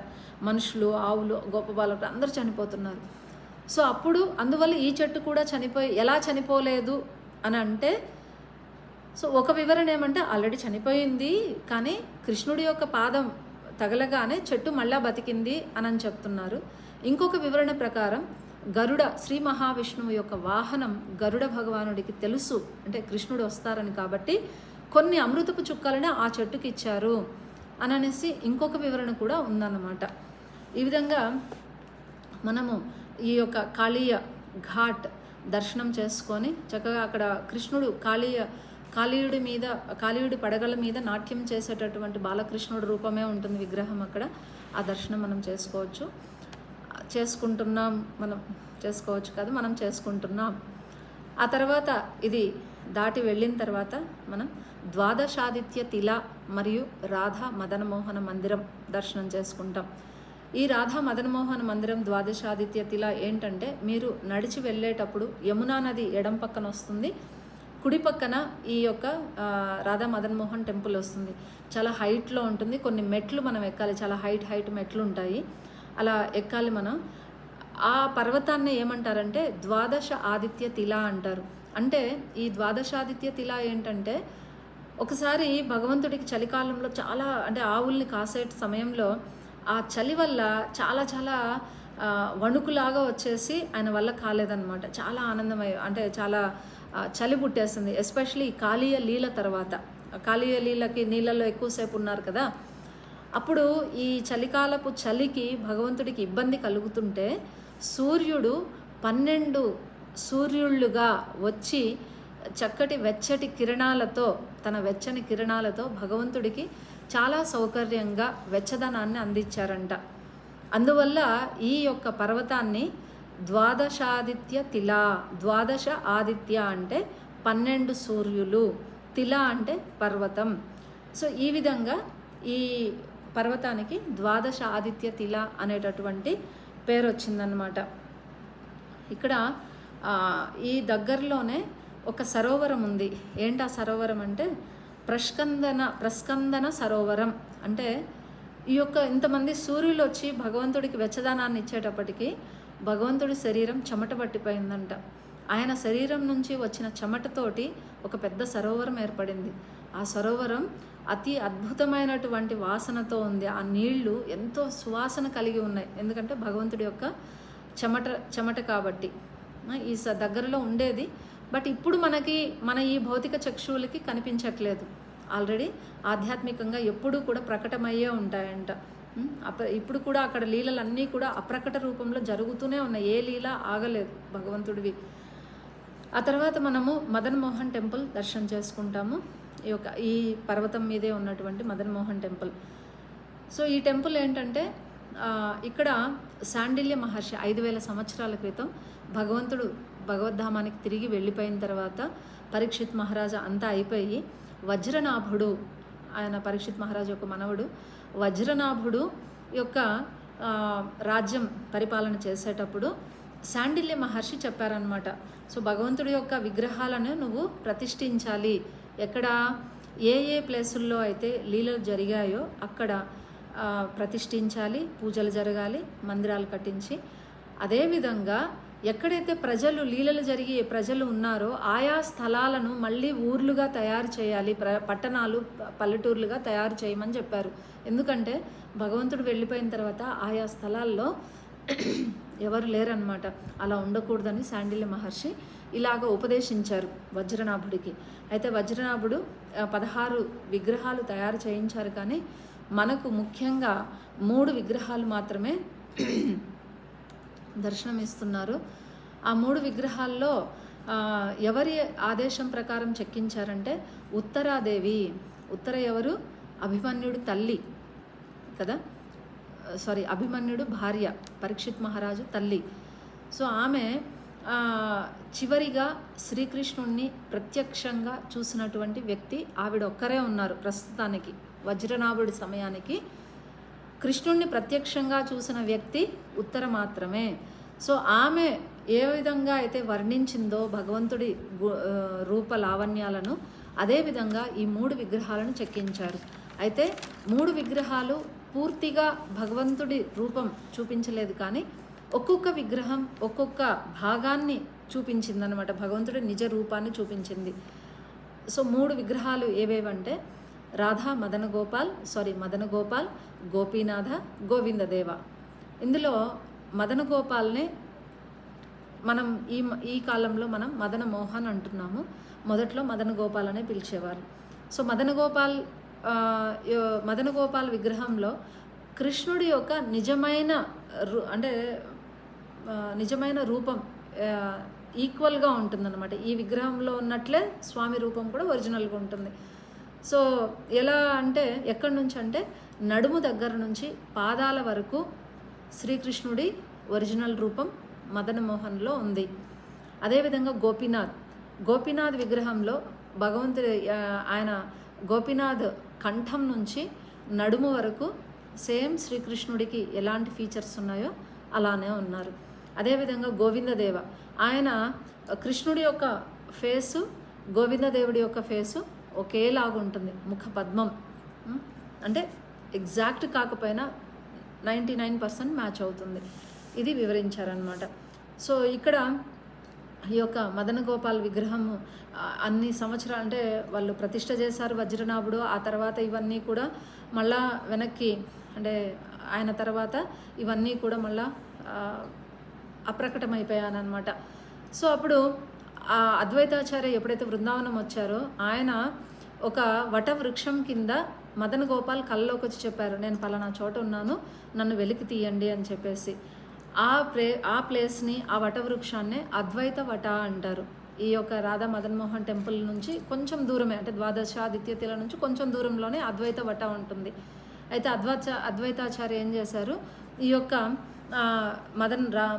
మనుషులు, ఆవులు, గోపబాలకులు అందరూ చనిపోతున్నారు. సో అప్పుడు అందువల్ల ఈ చెట్టు కూడా ఎలా చనిపోలేదు అని అంటే, సో ఒక వివరణ ఏమంటే ఆల్రెడీ చనిపోయింది కానీ కృష్ణుడి యొక్క పాదం తగలగానే చెట్టు మళ్ళా బతికింది అని చెప్తున్నారు. ఇంకొక వివరణ ప్రకారం గరుడ, శ్రీ మహావిష్ణువు యొక్క వాహనం గరుడ భగవానుడికి తెలుసు, అంటే కృష్ణుడు వస్తారని, కాబట్టి కొన్ని అమృతపు చుక్కలను ఆ చెట్టుకి ఇచ్చారు అనేసి ఇంకొక వివరణ కూడా ఉందన్నమాట. ఈ విధంగా మనము ఈ యొక్క కాళీయ ఘాట్ దర్శనం చేసుకొని చక్కగా అక్కడ కృష్ణుడు కాళీయుడి పడగల మీద నాట్యం చేసేటటువంటి బాలకృష్ణుడు రూపమే ఉంటుంది విగ్రహం అక్కడ. ఆ దర్శనం మనం చేసుకుంటున్నాం. ఆ తర్వాత ఇది దాటి వెళ్ళిన తర్వాత మనం ద్వాదశాదిత్య తిల మరియు రాధా మదనమోహన మందిరం దర్శనం చేసుకుంటాం. ఈ రాధా మదనమోహన మందిరం, ద్వాదశాదిత్య తిల ఏంటంటే మీరు నడిచి వెళ్ళేటప్పుడు యమునా నది ఎడం పక్కన వస్తుంది, కుడి పక్కన ఈ యొక్క రాధా మదన్మోహన్ టెంపుల్ వస్తుంది. చాలా హైట్లో ఉంటుంది, కొన్ని మెట్లు మనం ఎక్కాలి, చాలా హైట్ మెట్లు ఉంటాయి. అలా ఎక్కాలి మనం. ఆ పర్వతాన్ని ఏమంటారంటే ద్వాదశ ఆదిత్య తిల అంటారు. అంటే ఈ ద్వాదశాదిత్య తిల ఏంటంటే, ఒకసారి భగవంతుడికి చలికాలంలో చాలా అంటే ఆవుల్ని కాసే సమయంలో ఆ చలి వల్ల చాలా చాలా వణుకులాగా వచ్చేసి ఆయన వల్ల కాలేదన్నమాట. చాలా ఆనందమయ్య అంటే చాలా చలి పుట్టేస్తుంది. ఎస్పెషలీ కాళీయ లీల తర్వాత, కాళీయ లీలకి నీళ్ళలో ఎక్కువసేపు ఉన్నారు కదా, అప్పుడు ఈ చలికాలపు చలికి భగవంతుడికి ఇబ్బంది కలుగుతుంటే సూర్యుడు 12 సూర్యుళ్ళుగా వచ్చి చక్కటి వెచ్చటి కిరణాలతో, తన వెచ్చని కిరణాలతో భగవంతుడికి చాలా సౌకర్యంగా వెచ్చదనాన్ని అందించారంట. అందువల్ల ఈ యొక్క పర్వతాన్ని ద్వాదశాదిత్య తిల, ద్వాదశ ఆదిత్య అంటే 12 సూర్యులు, తిల అంటే పర్వతం. సో ఈ విధంగా ఈ పర్వతానికి ద్వాదశ ఆదిత్య తిల అనేటటువంటి పేరు వచ్చిందనమాట. ఇక్కడ ఈ దగ్గరలోనే ఒక సరోవరం ఉంది. ఏంటి ఆ సరోవరం అంటే ప్రస్కందన సరోవరం. అంటే ఈ యొక్క ఇంతమంది సూర్యులు వచ్చి భగవంతుడికి వెచ్చదనాన్ని ఇచ్చేటప్పటికి భగవంతుడి శరీరం చెమట పట్టిపోయిందంట. ఆయన శరీరం నుంచి వచ్చిన చెమటతోటి ఒక పెద్ద సరోవరం ఏర్పడింది. ఆ సరోవరం అతి అద్భుతమైనటువంటి వాసనతో ఉంది. ఆ నీళ్లు ఎంతో సువాసన కలిగి ఉన్నాయి. ఎందుకంటే భగవంతుడి యొక్క చెమట కాబట్టి ఈ దగ్గరలో ఉండేది. బట్ ఇప్పుడు మన ఈ భౌతిక చక్షువులకి కనిపించట్లేదు. ఆల్రెడీ ఆధ్యాత్మికంగా ఎప్పుడూ కూడా ప్రకటమయ్యే ఉంటాయంట. ఇప్పుడు కూడా అక్కడ లీలలన్నీ కూడా అప్రకట రూపంలో జరుగుతూనే ఉన్నాయి. ఏ లీల ఆగలేదు భగవంతుడివి. ఆ తర్వాత మనము మదన్ మోహన్ టెంపుల్ దర్శనం చేసుకుంటాము. ఈ పర్వతం మీదే ఉన్నటువంటి మదన్ మోహన్ టెంపుల్. సో ఈ టెంపుల్ ఏంటంటే, ఇక్కడ శాండిల్య మహర్షి 5000 సంవత్సరాల క్రితం భగవంతుడు భగవద్ధామానికి తిరిగి వెళ్ళిపోయిన తర్వాత పరీక్షిత్ మహారాజా అంతా అయిపోయి వజ్రనాభుడు, ఆయన పరీక్షిత్ మహారాజు యొక్క మనవడు వజ్రనాభుడు యొక్క రాజ్యం పరిపాలన చేసేటప్పుడు శాండిల్య మహర్షి చెప్పారనమాట. సో భగవంతుడి యొక్క విగ్రహాలను నువ్వు ప్రతిష్ఠించాలి. ఎక్కడ ఏ ప్లేసుల్లో అయితే లీలలు జరిగాయో అక్కడ ప్రతిష్ఠించాలి, పూజలు జరగాలి, మందిరాలు కట్టించి. అదేవిధంగా ఎక్కడైతే లీలలు జరిగి ప్రజలు ఉన్నారో ఆయా స్థలాలను మళ్ళీ ఊర్లుగా తయారు చేయాలి, పట్టణాలు పల్లెటూర్లుగా తయారు చేయమని చెప్పారు. ఎందుకంటే భగవంతుడు వెళ్ళిపోయిన తర్వాత ఆయా స్థలాల్లో ఎవరు లేరనమాట. అలా ఉండకూడదని శాండిల్య మహర్షి ఇలాగ ఉపదేశించారు వజ్రనాభుడికి. అయితే వజ్రనాభుడు 16 విగ్రహాలు తయారు చేయించారు. కానీ మనకు ముఖ్యంగా 3 విగ్రహాలు మాత్రమే దర్శనమిస్తున్నారు. ఆ 3 విగ్రహాల్లో ఎవరి ఆదేశం ప్రకారం చెక్కించారంటే ఉత్తరాదేవి. ఉత్తర ఎవరు? అభిమన్యుడు తల్లి కదా, అభిమన్యుడు భార్య, పరీక్షిత్ మహారాజు తల్లి. సో ఆమె చివరిగా శ్రీకృష్ణుణ్ణి ప్రత్యక్షంగా చూసినటువంటి వ్యక్తి ఆవిడ ఒక్కరే ఉన్నారు ప్రస్తుతానికి. వజ్రనాభుడి సమయానికి కృష్ణుణ్ణి ప్రత్యక్షంగా చూసిన వ్యక్తి ఉత్తర మాత్రమే. సో ఆమె ఏ విధంగా అయితే వర్ణించిందో భగవంతుడి రూప లావణ్యాలను, అదేవిధంగా ఈ 3 విగ్రహాలను చెక్కించారు. అయితే 3 విగ్రహాలు పూర్తిగా భగవంతుడి రూపం చూపించలేదు, కానీ ఒక్కొక్క విగ్రహం ఒక్కొక్క భాగాన్ని చూపించిందనమాట. భగవంతుడి నిజ రూపాన్ని చూపించింది. సో 3 విగ్రహాలు ఏవేవంటే రాధా మదన గోపాల్, గోపీనాథ, గోవిందదేవ. ఇందులో మదన గోపాల్నే మనం ఈ కాలంలో మనం మదన మోహన్ అంటున్నాము. మొదట్లో మదన గోపాల్ అనే పిలిచేవారు. సో మదన గోపాల్ విగ్రహంలో కృష్ణుడి యొక్క నిజమైన రూపం ఈక్వల్గా ఉంటుందన్నమాట. ఈ విగ్రహంలో ఉన్నట్లే స్వామి రూపం కూడా ఒరిజినల్గా ఉంటుంది. సో ఎలా అంటే, ఎక్కడి నుంచి అంటే నడుము దగ్గర నుంచి పాదాల వరకు శ్రీకృష్ణుడి ఒరిజినల్ రూపం మదన మోహన్లో ఉంది. అదేవిధంగా గోపీనాథ్ విగ్రహంలో ఆయన గోపీనాథ్ కంఠం నుంచి నడుము వరకు సేమ్ శ్రీకృష్ణుడికి ఎలాంటి ఫీచర్స్ ఉన్నాయో అలానే ఉన్నారు. అదేవిధంగా గోవిందదేవ, ఆయన కృష్ణుడి యొక్క ఫేసు గోవిందదేవుడి యొక్క ఫేసు ఒకేలాగా ఉంటుంది. ముఖ పద్మం అంటే ఎగ్జాక్ట్ కాకపోయినా 99% మ్యాచ్ అవుతుంది. ఇది వివరించారనమాట. సో ఇక్కడ ఈ యొక్క మదన గోపాల్ విగ్రహము అన్ని సంవత్సరాలు అంటే వాళ్ళు ప్రతిష్ట చేశారు వజ్రనాభుడు. ఆ తర్వాత ఇవన్నీ కూడా మళ్ళా వెనక్కి అంటే ఆయన తర్వాత ఇవన్నీ కూడా మళ్ళా అప్రకటమైపోయానమాట. సో అప్పుడు ఆ అద్వైతాచార్య ఎప్పుడైతే బృందావనం వచ్చారో ఆయన ఒక వట వృక్షం కింద మదన గోపాల్ కళ్ళలోకి వచ్చి చెప్పారు, నేను పలానా చోట ఉన్నాను, నన్ను వెలికి తీయండి అని చెప్పేసి. ఆ ప్లేస్ని, ఆ వటవృక్షాన్ని అద్వైత వట అంటారు. ఈ యొక్క రాధా మదన్ మోహన్ టెంపుల్ నుంచి కొంచెం దూరమే, అంటే ద్వాదశాదిత్యతల నుంచి కొంచెం దూరంలోనే అద్వైత వట ఉంటుంది. అయితే అద్వైతాచార్య ఏం చేశారు, ఈ యొక్క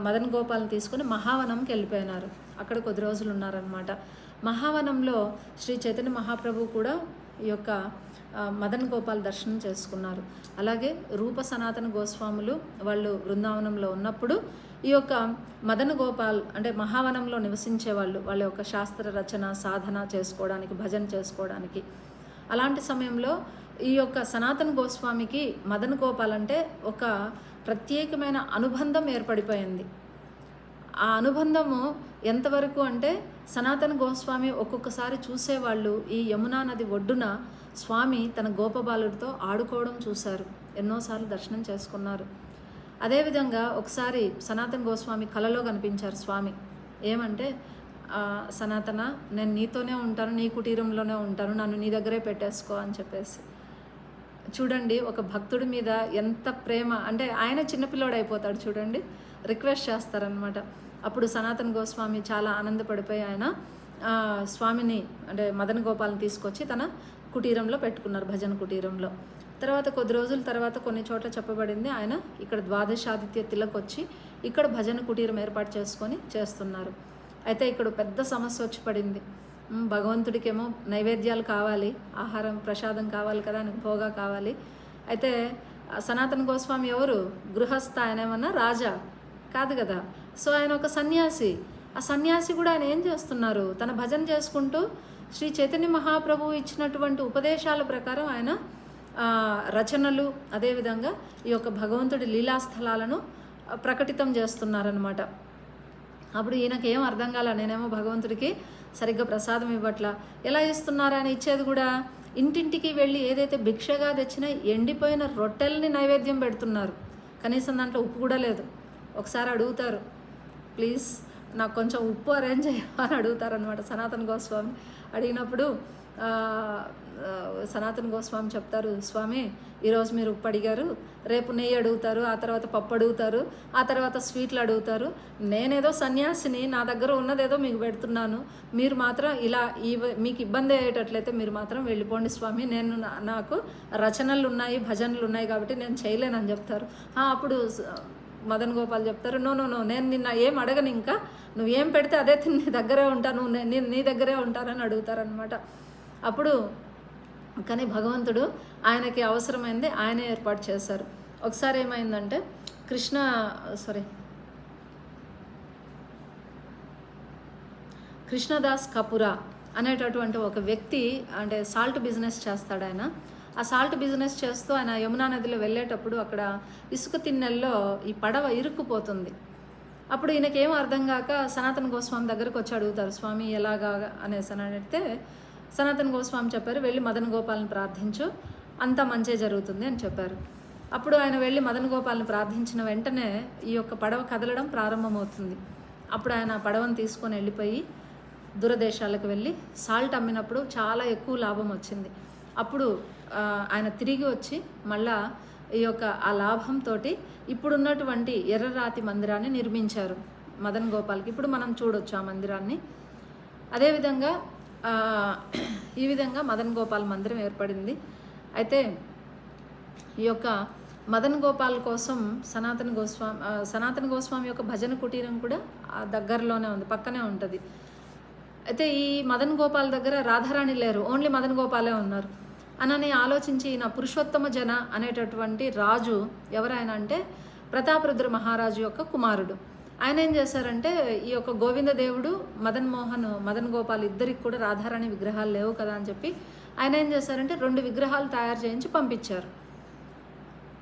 మదన్ గోపాల్ని తీసుకుని మహావనంకి వెళ్ళిపోయినారు. అక్కడ కొద్ది రోజులు ఉన్నారనమాట. మహావనంలో శ్రీ చైతన్య మహాప్రభు కూడా ఈ యొక్క మదన్ గోపాల్ దర్శనం చేసుకున్నారు. అలాగే రూప సనాతన గోస్వాములు వాళ్ళు బృందావనంలో ఉన్నప్పుడు ఈ యొక్క మదన్ గోపాల్ అంటే మహావనంలో నివసించే వాళ్ళ యొక్క శాస్త్ర రచన సాధన చేసుకోవడానికి, భజన చేసుకోవడానికి. అలాంటి సమయంలో ఈ యొక్క సనాతన గోస్వామికి మదన్ గోపాల్ అంటే ఒక ప్రత్యేకమైన అనుబంధం ఏర్పడిపోయింది. ఆ అనుబంధము ఎంతవరకు అంటే సనాతన గోస్వామి ఒక్కొక్కసారి చూసేవాళ్ళు ఈ యమునా నది ఒడ్డున స్వామి తన గోపబాలుడితో ఆడుకోవడం చూశారు. ఎన్నోసార్లు దర్శనం చేసుకున్నారు. అదేవిధంగా ఒకసారి సనాతన గోస్వామి కలలో కనిపించారు స్వామి. ఏమంటే, సనాతన, నేను నీతోనే ఉంటాను, నీ కుటీరంలోనే ఉంటాను, నన్ను నీ దగ్గరే పెట్టేసుకో అని చెప్పేసి. చూడండి, ఒక భక్తుడి మీద ఎంత ప్రేమ అంటే ఆయన చిన్నపిల్లోడు అయిపోతాడు చూడండి, రిక్వెస్ట్ చేస్తారనమాట. అప్పుడు సనాతన గోస్వామి చాలా ఆనందపడిపోయి ఆయన స్వామిని అంటే మదన్ గోపాల్ని తీసుకొచ్చి తన కుటీరంలో పెట్టుకున్నారు, భజన కుటీరంలో. తర్వాత కొద్ది రోజుల తర్వాత కొన్ని చోట్ల చెప్పబడింది ఆయన ఇక్కడ ద్వాదశాదిత్య తిలక్ వచ్చి ఇక్కడ భజన కుటీరం ఏర్పాటు చేసుకొని చేస్తున్నారు. అయితే ఇక్కడ పెద్ద సమస్య వచ్చి పడింది. భగవంతుడికేమో నైవేద్యాలు కావాలి, ఆహారం ప్రసాదం కావాలి కదా, ఆయనకు భోగా కావాలి. అయితే సనాతన గోస్వామి ఎవరు? గృహస్థ. ఆయన ఏమన్నా రాజా కాదు కదా. సో ఆయన ఒక సన్యాసి. ఆ సన్యాసి కూడా ఆయన ఏం చేస్తున్నారు, తన భజన చేసుకుంటూ శ్రీ చైతన్య మహాప్రభు ఇచ్చినటువంటి ఉపదేశాల ప్రకారం ఆయన రచనలు, అదేవిధంగా ఈ యొక్క భగవంతుడి లీలాస్థలాలను ప్రకటితం చేస్తున్నారనమాట. అప్పుడు ఈయనకి ఏం అర్థం కాల, నేనేమో భగవంతుడికి సరిగ్గా ప్రసాదం ఇవ్వట్లా, ఎలా ఇస్తున్నారని ఇచ్చేది కూడా ఇంటింటికి వెళ్ళి ఏదైతే భిక్షగా తెచ్చినా ఎండిపోయిన రొట్టెల్ని నైవేద్యం పెడుతున్నారు. కనీసం దాంట్లో ఉప్పు కూడా లేదు. ఒకసారి అడుగుతారు, ప్లీజ్ నాకు కొంచెం ఉప్పు అరేంజ్ చేయమని అడుగుతారనమాట సనాతన గోస్వామి. అడిగినప్పుడు సనాతన గోస్వామి చెప్తారు, స్వామి ఈరోజు మీరు ఉప్పు అడిగారు, రేపు నెయ్యి అడుగుతారు, ఆ తర్వాత పప్పు అడుగుతారు, ఆ తర్వాత స్వీట్లు అడుగుతారు. నేనేదో సన్యాసిని, నా దగ్గర ఉన్నదేదో మీకు పెడుతున్నాను, మీరు మాత్రం ఇలా మీకు ఇబ్బంది అయ్యేటట్లయితే మీరు మాత్రం వెళ్ళిపోండి స్వామి, నేను నాకు రచనలు ఉన్నాయి, భజనలు ఉన్నాయి కాబట్టి నేను చేయలేనని చెప్తారు. అప్పుడు మదన్ గోపాల్ చెప్తారు, నో, నేను నిన్న ఏం అడగను, ఇంకా నువ్వేం పెడితే అదే నీ దగ్గరే ఉంటాను, నేను నీ దగ్గరే ఉంటానని అడుగుతారనమాట. అప్పుడు కానీ భగవంతుడు ఆయనకి అవసరమైంది ఆయనే ఏర్పాటు చేశారు. ఒకసారి ఏమైందంటే కృష్ణదాస్ కపురా అనేటటువంటి ఒక వ్యక్తి అంటే సాల్ట్ బిజినెస్ చేస్తాడు ఆయన. ఆ సాల్ట్ బిజినెస్ చేస్తూ ఆయన యమునా నదిలో వెళ్ళేటప్పుడు అక్కడ ఇసుక తిన్నెల్లో ఈ పడవ ఇరుక్కుపోతుంది. అప్పుడు ఈయనకేం అర్థం కాక సనాతన గోస్వామి దగ్గరకు వచ్చి అడుగుతారు, స్వామి ఎలాగా అనేసి అని అడిగితే సనాతన గోస్వామి చెప్పారు, వెళ్ళి మదన్ గోపాల్ని ప్రార్థించు, అంతా మంచి జరుగుతుంది అని చెప్పారు. అప్పుడు ఆయన వెళ్ళి మదన్ గోపాల్ని ప్రార్థించిన వెంటనే ఈ యొక్క పడవ కదలడం ప్రారంభమవుతుంది. అప్పుడు ఆయన పడవను తీసుకొని వెళ్ళిపోయి దూరదేశాలకు వెళ్ళి సాల్ట్ అమ్మినప్పుడు చాలా ఎక్కువ లాభం వచ్చింది. అప్పుడు ఆయన తిరిగి వచ్చి మళ్ళా ఈ యొక్క ఆ లాభంతో ఇప్పుడున్నటువంటి ఎర్రరాతి మందిరాన్ని నిర్మించారు మదన్ గోపాల్కి. ఇప్పుడు మనం చూడొచ్చు ఆ మందిరాన్ని. అదేవిధంగా ఈ విధంగా మదన్ గోపాల్ మందిరం ఏర్పడింది. అయితే ఈ యొక్క మదన్ గోపాల్ కోసం సనాతన గోస్వామి యొక్క భజన కుటీరం కూడా దగ్గరలోనే ఉంది, పక్కనే ఉంటుంది. అయితే ఈ మదన్ గోపాల్ దగ్గర రాధారాణి లేరు, ఓన్లీ మదన్ గోపాలే ఉన్నారు అని ఆలోచించి ఈయన పురుషోత్తమ జన అనేటటువంటి రాజు ఎవరైనా అంటే ప్రతాపరుద్ర మహారాజు యొక్క కుమారుడు. ఆయన ఏం చేశారంటే ఈ యొక్క గోవిందదేవుడు మదన్ గోపాల్ ఇద్దరికి కూడా రాధారాణి విగ్రహాలు లేవు కదా అని చెప్పి ఆయన ఏం చేశారంటే 2 విగ్రహాలు తయారు చేయించి పంపించారు.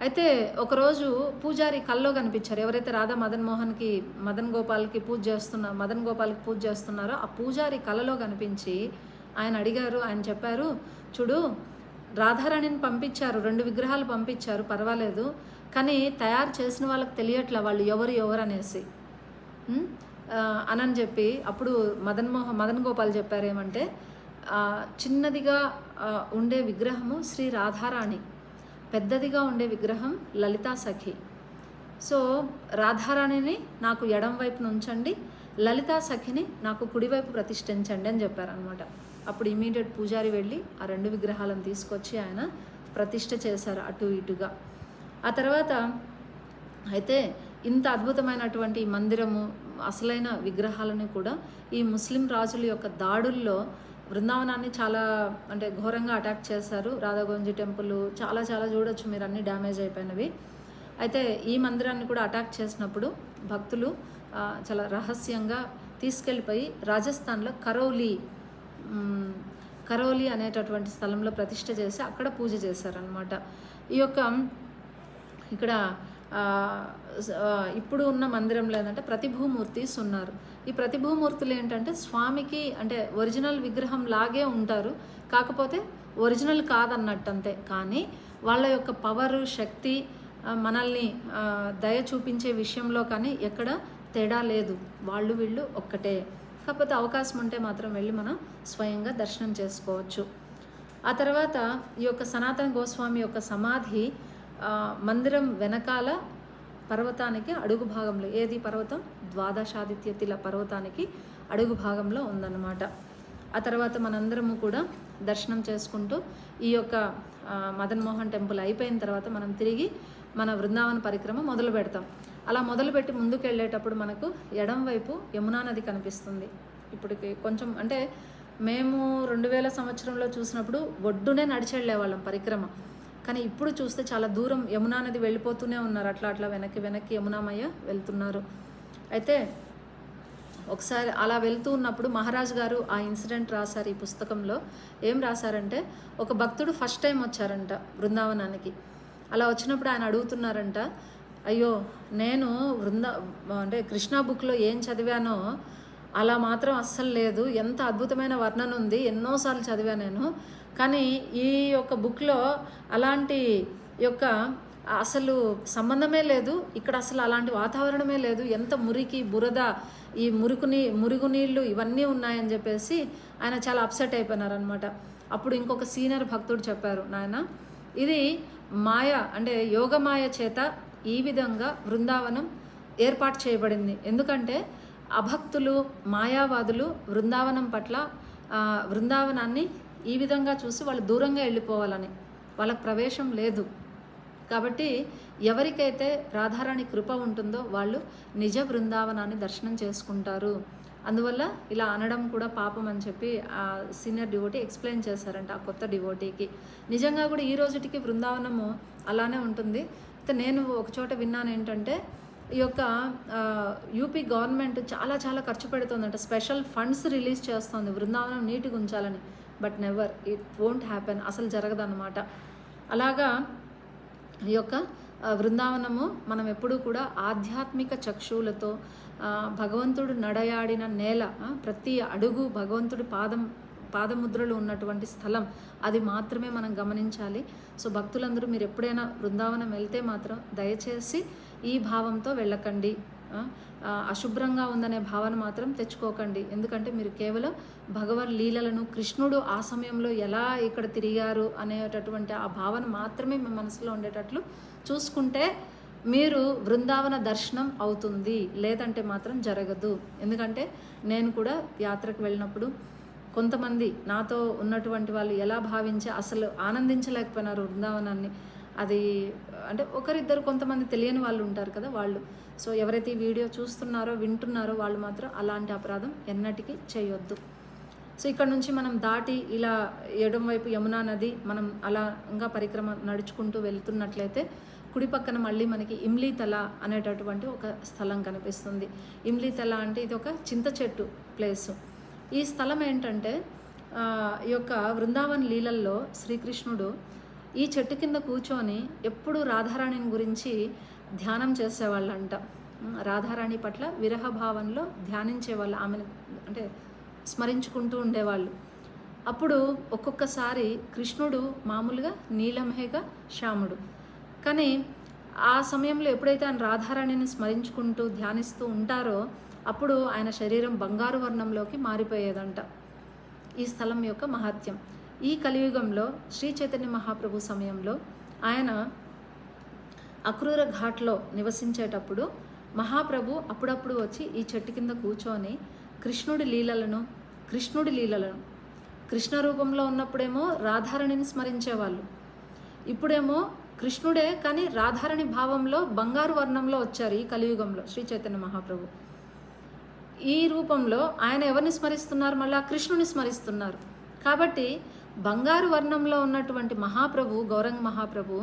అయితే ఒకరోజు పూజారి కల్లో కనిపించారు. ఎవరైతే రాధా మదన్ గోపాల్కి పూజ చేస్తున్నారో ఆ పూజారి కలలో కనిపించి ఆయన చెప్పారు, చూడు రాధారాణిని పంపించారు, 2 విగ్రహాలు పంపించారు, పర్వాలేదు, కానీ తయారు చేసిన వాళ్ళకి తెలియట్లా వాళ్ళు ఎవరు అనేసి అని చెప్పి అప్పుడు మదన్ గోపాల్ చెప్పారు ఏమంటే, చిన్నదిగా ఉండే విగ్రహము శ్రీ రాధారాణి, పెద్దదిగా ఉండే విగ్రహం లలితా సఖి. సో రాధారాణిని నాకు ఎడం వైపున ఉంచండి, లలితా సఖిని నాకు కుడివైపు ప్రతిష్ఠించండి అని చెప్పారనమాట. అప్పుడు ఇమీడియట్ పూజారి వెళ్ళి ఆ 2 విగ్రహాలను తీసుకొచ్చి ఆయన ప్రతిష్ఠ చేశారు అటు ఇటుగా. ఆ తర్వాత అయితే ఇంత అద్భుతమైనటువంటి మందిరము, అసలైన విగ్రహాలను కూడా ఈ ముస్లిం రాజుల యొక్క దాడుల్లో బృందావనాన్ని చాలా అంటే ఘోరంగా అటాక్ చేశారు. రాధాగోంజీ టెంపుల్ చాలా చూడొచ్చు మీరు, అన్నీ డ్యామేజ్ అయిపోయినవి. అయితే ఈ మందిరాన్ని కూడా అటాక్ చేసినప్పుడు భక్తులు చాలా రహస్యంగా తీసుకెళ్ళిపోయి రాజస్థాన్లో కరోలి అనేటటువంటి స్థలంలో ప్రతిష్ఠ చేసి అక్కడ పూజ చేశారనమాట. ఈ యొక్క ఇక్కడ ఇప్పుడు ఉన్న మందిరంలో ఏంటంటే ప్రతిభూమూర్తిస్ ఉన్నారు. ఈ ప్రతిభూమూర్తులు ఏంటంటే స్వామికి అంటే ఒరిజినల్ విగ్రహం లాగే ఉంటారు, కాకపోతే ఒరిజినల్ కాదన్నట్టు అంతే. కానీ వాళ్ళ యొక్క పవరు, శక్తి, మనల్ని దయ చూపించే విషయంలో కానీ ఎక్కడ తేడా లేదు, వీళ్ళు ఒక్కటే. కాకపోతే అవకాశం ఉంటే మాత్రం వెళ్ళి మనం స్వయంగా దర్శనం చేసుకోవచ్చు. ఆ తర్వాత ఈ యొక్క సనాతన గోస్వామి యొక్క సమాధి మందిరం వెనకాల పర్వతానికి అడుగు భాగంలో, ఏది పర్వతం, ద్వాదశాదిత్య తిల పర్వతానికి అడుగు భాగంలో ఉందన్నమాట. ఆ తర్వాత మనందరము కూడా దర్శనం చేసుకుంటూ ఈ యొక్క మదన్ మోహన్ టెంపుల్ అయిపోయిన తర్వాత మనం తిరిగి మన బృందావన పరిక్రమ మొదలు పెడతాం. అలా మొదలుపెట్టి ముందుకు వెళ్ళేటప్పుడు మనకు ఎడం వైపు యమునా నది కనిపిస్తుంది. ఇప్పటికి కొంచెం అంటే మేము 2000 సంవత్సరంలో చూసినప్పుడు ఒడ్డునే నడిచి వెళ్ళేవాళ్ళం పరిక్రమ, కానీ ఇప్పుడు చూస్తే చాలా దూరం యమునా నది వెళ్ళిపోతూనే ఉన్నారు, అట్లా వెనక్కి యమునామయ్య వెళ్తున్నారు. అయితే ఒకసారి అలా వెళ్తూ ఉన్నప్పుడు మహారాజ్ గారు ఆ ఇన్సిడెంట్ రాశారు ఈ పుస్తకంలో. ఏం రాశారంటే, ఒక భక్తుడు ఫస్ట్ టైం వచ్చారంట బృందావనానికి. అలా వచ్చినప్పుడు ఆయన అడుగుతున్నారంట, అయ్యో నేను అంటే కృష్ణా బుక్లో ఏం చదివానో అలా మాత్రం అస్సలు లేదు, ఎంత అద్భుతమైన వర్ణన ఉంది, ఎన్నోసార్లు చదివా నేను, కానీ ఈ యొక్క బుక్లో అలాంటి యొక్క అసలు సంబంధమే లేదు, ఇక్కడ అసలు అలాంటి వాతావరణమే లేదు, ఎంత మురికి బురద, ఈ మురుగునీళ్ళు ఇవన్నీ ఉన్నాయని చెప్పేసి ఆయన చాలా అప్సెట్ అయిపోయినారనమాట. అప్పుడు ఇంకొక సీనియర్ భక్తుడు చెప్పారు, నాయన ఇది మాయ అంటే యోగమాయ చేత ఈ విధంగా బృందావనం ఏర్పాటు చేయబడింది. ఎందుకంటే అభక్తులు, మాయావాదులు బృందావనం పట్ల బృందావనాన్ని ఈ విధంగా చూసి వాళ్ళు దూరంగా వెళ్ళిపోవాలని, వాళ్ళకు ప్రవేశం లేదు. కాబట్టి ఎవరికైతే రాధారాణి కృప ఉంటుందో వాళ్ళు నిజ బృందావనాన్ని దర్శనం చేసుకుంటారు. అందువల్ల ఇలా అనడం కూడా పాపం అని చెప్పి ఆ సీనియర్ డివోటీ ఎక్స్ప్లెయిన్ చేశారంట ఆ కొత్త డివోటీకి. నిజంగా కూడా ఈ రోజుటికి బృందావనము అలానే ఉంటుంది. అయితే నేను ఒక చోట విన్నాను ఏంటంటే, ఈ యొక్క యూపీ గవర్నమెంట్ చాలా ఖర్చు పెడుతుందంట, స్పెషల్ ఫండ్స్ రిలీజ్ చేస్తుంది బృందావనం నీట్గా ఉంచాలని. But never, it won't happen, అసలు జరగదన్నమాట. అలాగా ఈ యొక్క బృందావనము మనం ఎప్పుడూ కూడా ఆధ్యాత్మిక చక్షువులతో భగవంతుడు నడయాడిన నేల, ప్రతి అడుగు భగవంతుడి పాదముద్రలు ఉన్నటువంటి స్థలం, అది మాత్రమే మనం గమనించాలి. సో భక్తులందరూ మీరు ఎప్పుడైనా బృందావనం వెళ్తే మాత్రం దయచేసి ఈ భావంతో వెళ్ళకండి, అశుభ్రంగా ఉందనే భావన మాత్రం తెచ్చుకోకండి. ఎందుకంటే మీరు కేవలం భగవన్ లీలలను, కృష్ణుడు ఆ సమయంలో ఎలా ఇక్కడ తిరిగారు అనేటటువంటి ఆ భావన మాత్రమే మీ మనసులో ఉండేటట్లు చూసుకుంటే మీరు బృందావన దర్శనం అవుతుంది, లేదంటే మాత్రం జరగదు. ఎందుకంటే నేను కూడా యాత్రకు వెళ్ళినప్పుడు కొంతమంది నాతో ఉన్నటువంటి వాళ్ళు ఎలా భావించి అసలు ఆనందించలేకపోయినారు బృందావనాన్ని. అది అంటే ఒకరిద్దరు కొంతమంది తెలియని వాళ్ళు ఉంటారు కదా వాళ్ళు. సో ఎవరైతే ఈ వీడియో చూస్తున్నారో వింటున్నారో వాళ్ళు మాత్రం అలాంటి అపరాధం ఎన్నటికీ చేయొద్దు. సో ఇక్కడ నుంచి మనం దాటి ఇలా ఎడం వైపు యమునా నది మనం అలా ఇంకా పరిక్రమ నడుచుకుంటూ వెళ్తున్నట్లయితే కుడి పక్కన మళ్ళీ మనకి ఇమ్లీతల అనేటటువంటి ఒక స్థలం కనిపిస్తుంది. ఇమ్లీతల అంటే ఇది ఒక చింత చెట్టు ప్లేసు. ఈ స్థలం ఏంటంటే ఈ యొక్క బృందావన్ లీలల్లో శ్రీకృష్ణుడు ఈ చెట్టు కింద కూర్చొని ఎప్పుడు రాధారాణిని గురించి ధ్యానం చేసేవాళ్ళంట. రాధారాణి పట్ల విరహభావంలో ధ్యానించేవాళ్ళు, ఆమెను అంటే స్మరించుకుంటూ ఉండేవాళ్ళు. అప్పుడు ఒక్కొక్కసారి కృష్ణుడు మామూలుగా నీలమేఘ శ్యాముడు, కానీ ఆ సమయంలో ఎప్పుడైతే ఆయన రాధారాణిని స్మరించుకుంటూ ధ్యానిస్తూ ఉంటారో అప్పుడు ఆయన శరీరం బంగారు వర్ణంలోకి మారిపోయేదంట. ఈ స్థలం యొక్క మహత్యం. ఈ కలియుగంలో శ్రీ చైతన్య మహాప్రభు సమయంలో ఆయన అక్రూర ఘాట్లో నివసించేటప్పుడు మహాప్రభు అప్పుడప్పుడు వచ్చి ఈ చెట్టు కింద కూర్చొని కృష్ణుడి లీలలను కృష్ణ రూపంలో ఉన్నప్పుడేమో రాధారాణిని స్మరించేవాళ్ళు, ఇప్పుడేమో కృష్ణుడే కానీ రాధారాణి భావంలో బంగారు వర్ణంలో వచ్చారు ఈ కలియుగంలో శ్రీ చైతన్య మహాప్రభు. ఈ రూపంలో ఆయన ఎవరిని స్మరిస్తున్నారు? మళ్ళా కృష్ణుని స్మరిస్తున్నారు. కాబట్టి బంగారు వర్ణంలో ఉన్నటువంటి మహాప్రభు, గౌరంగ మహాప్రభు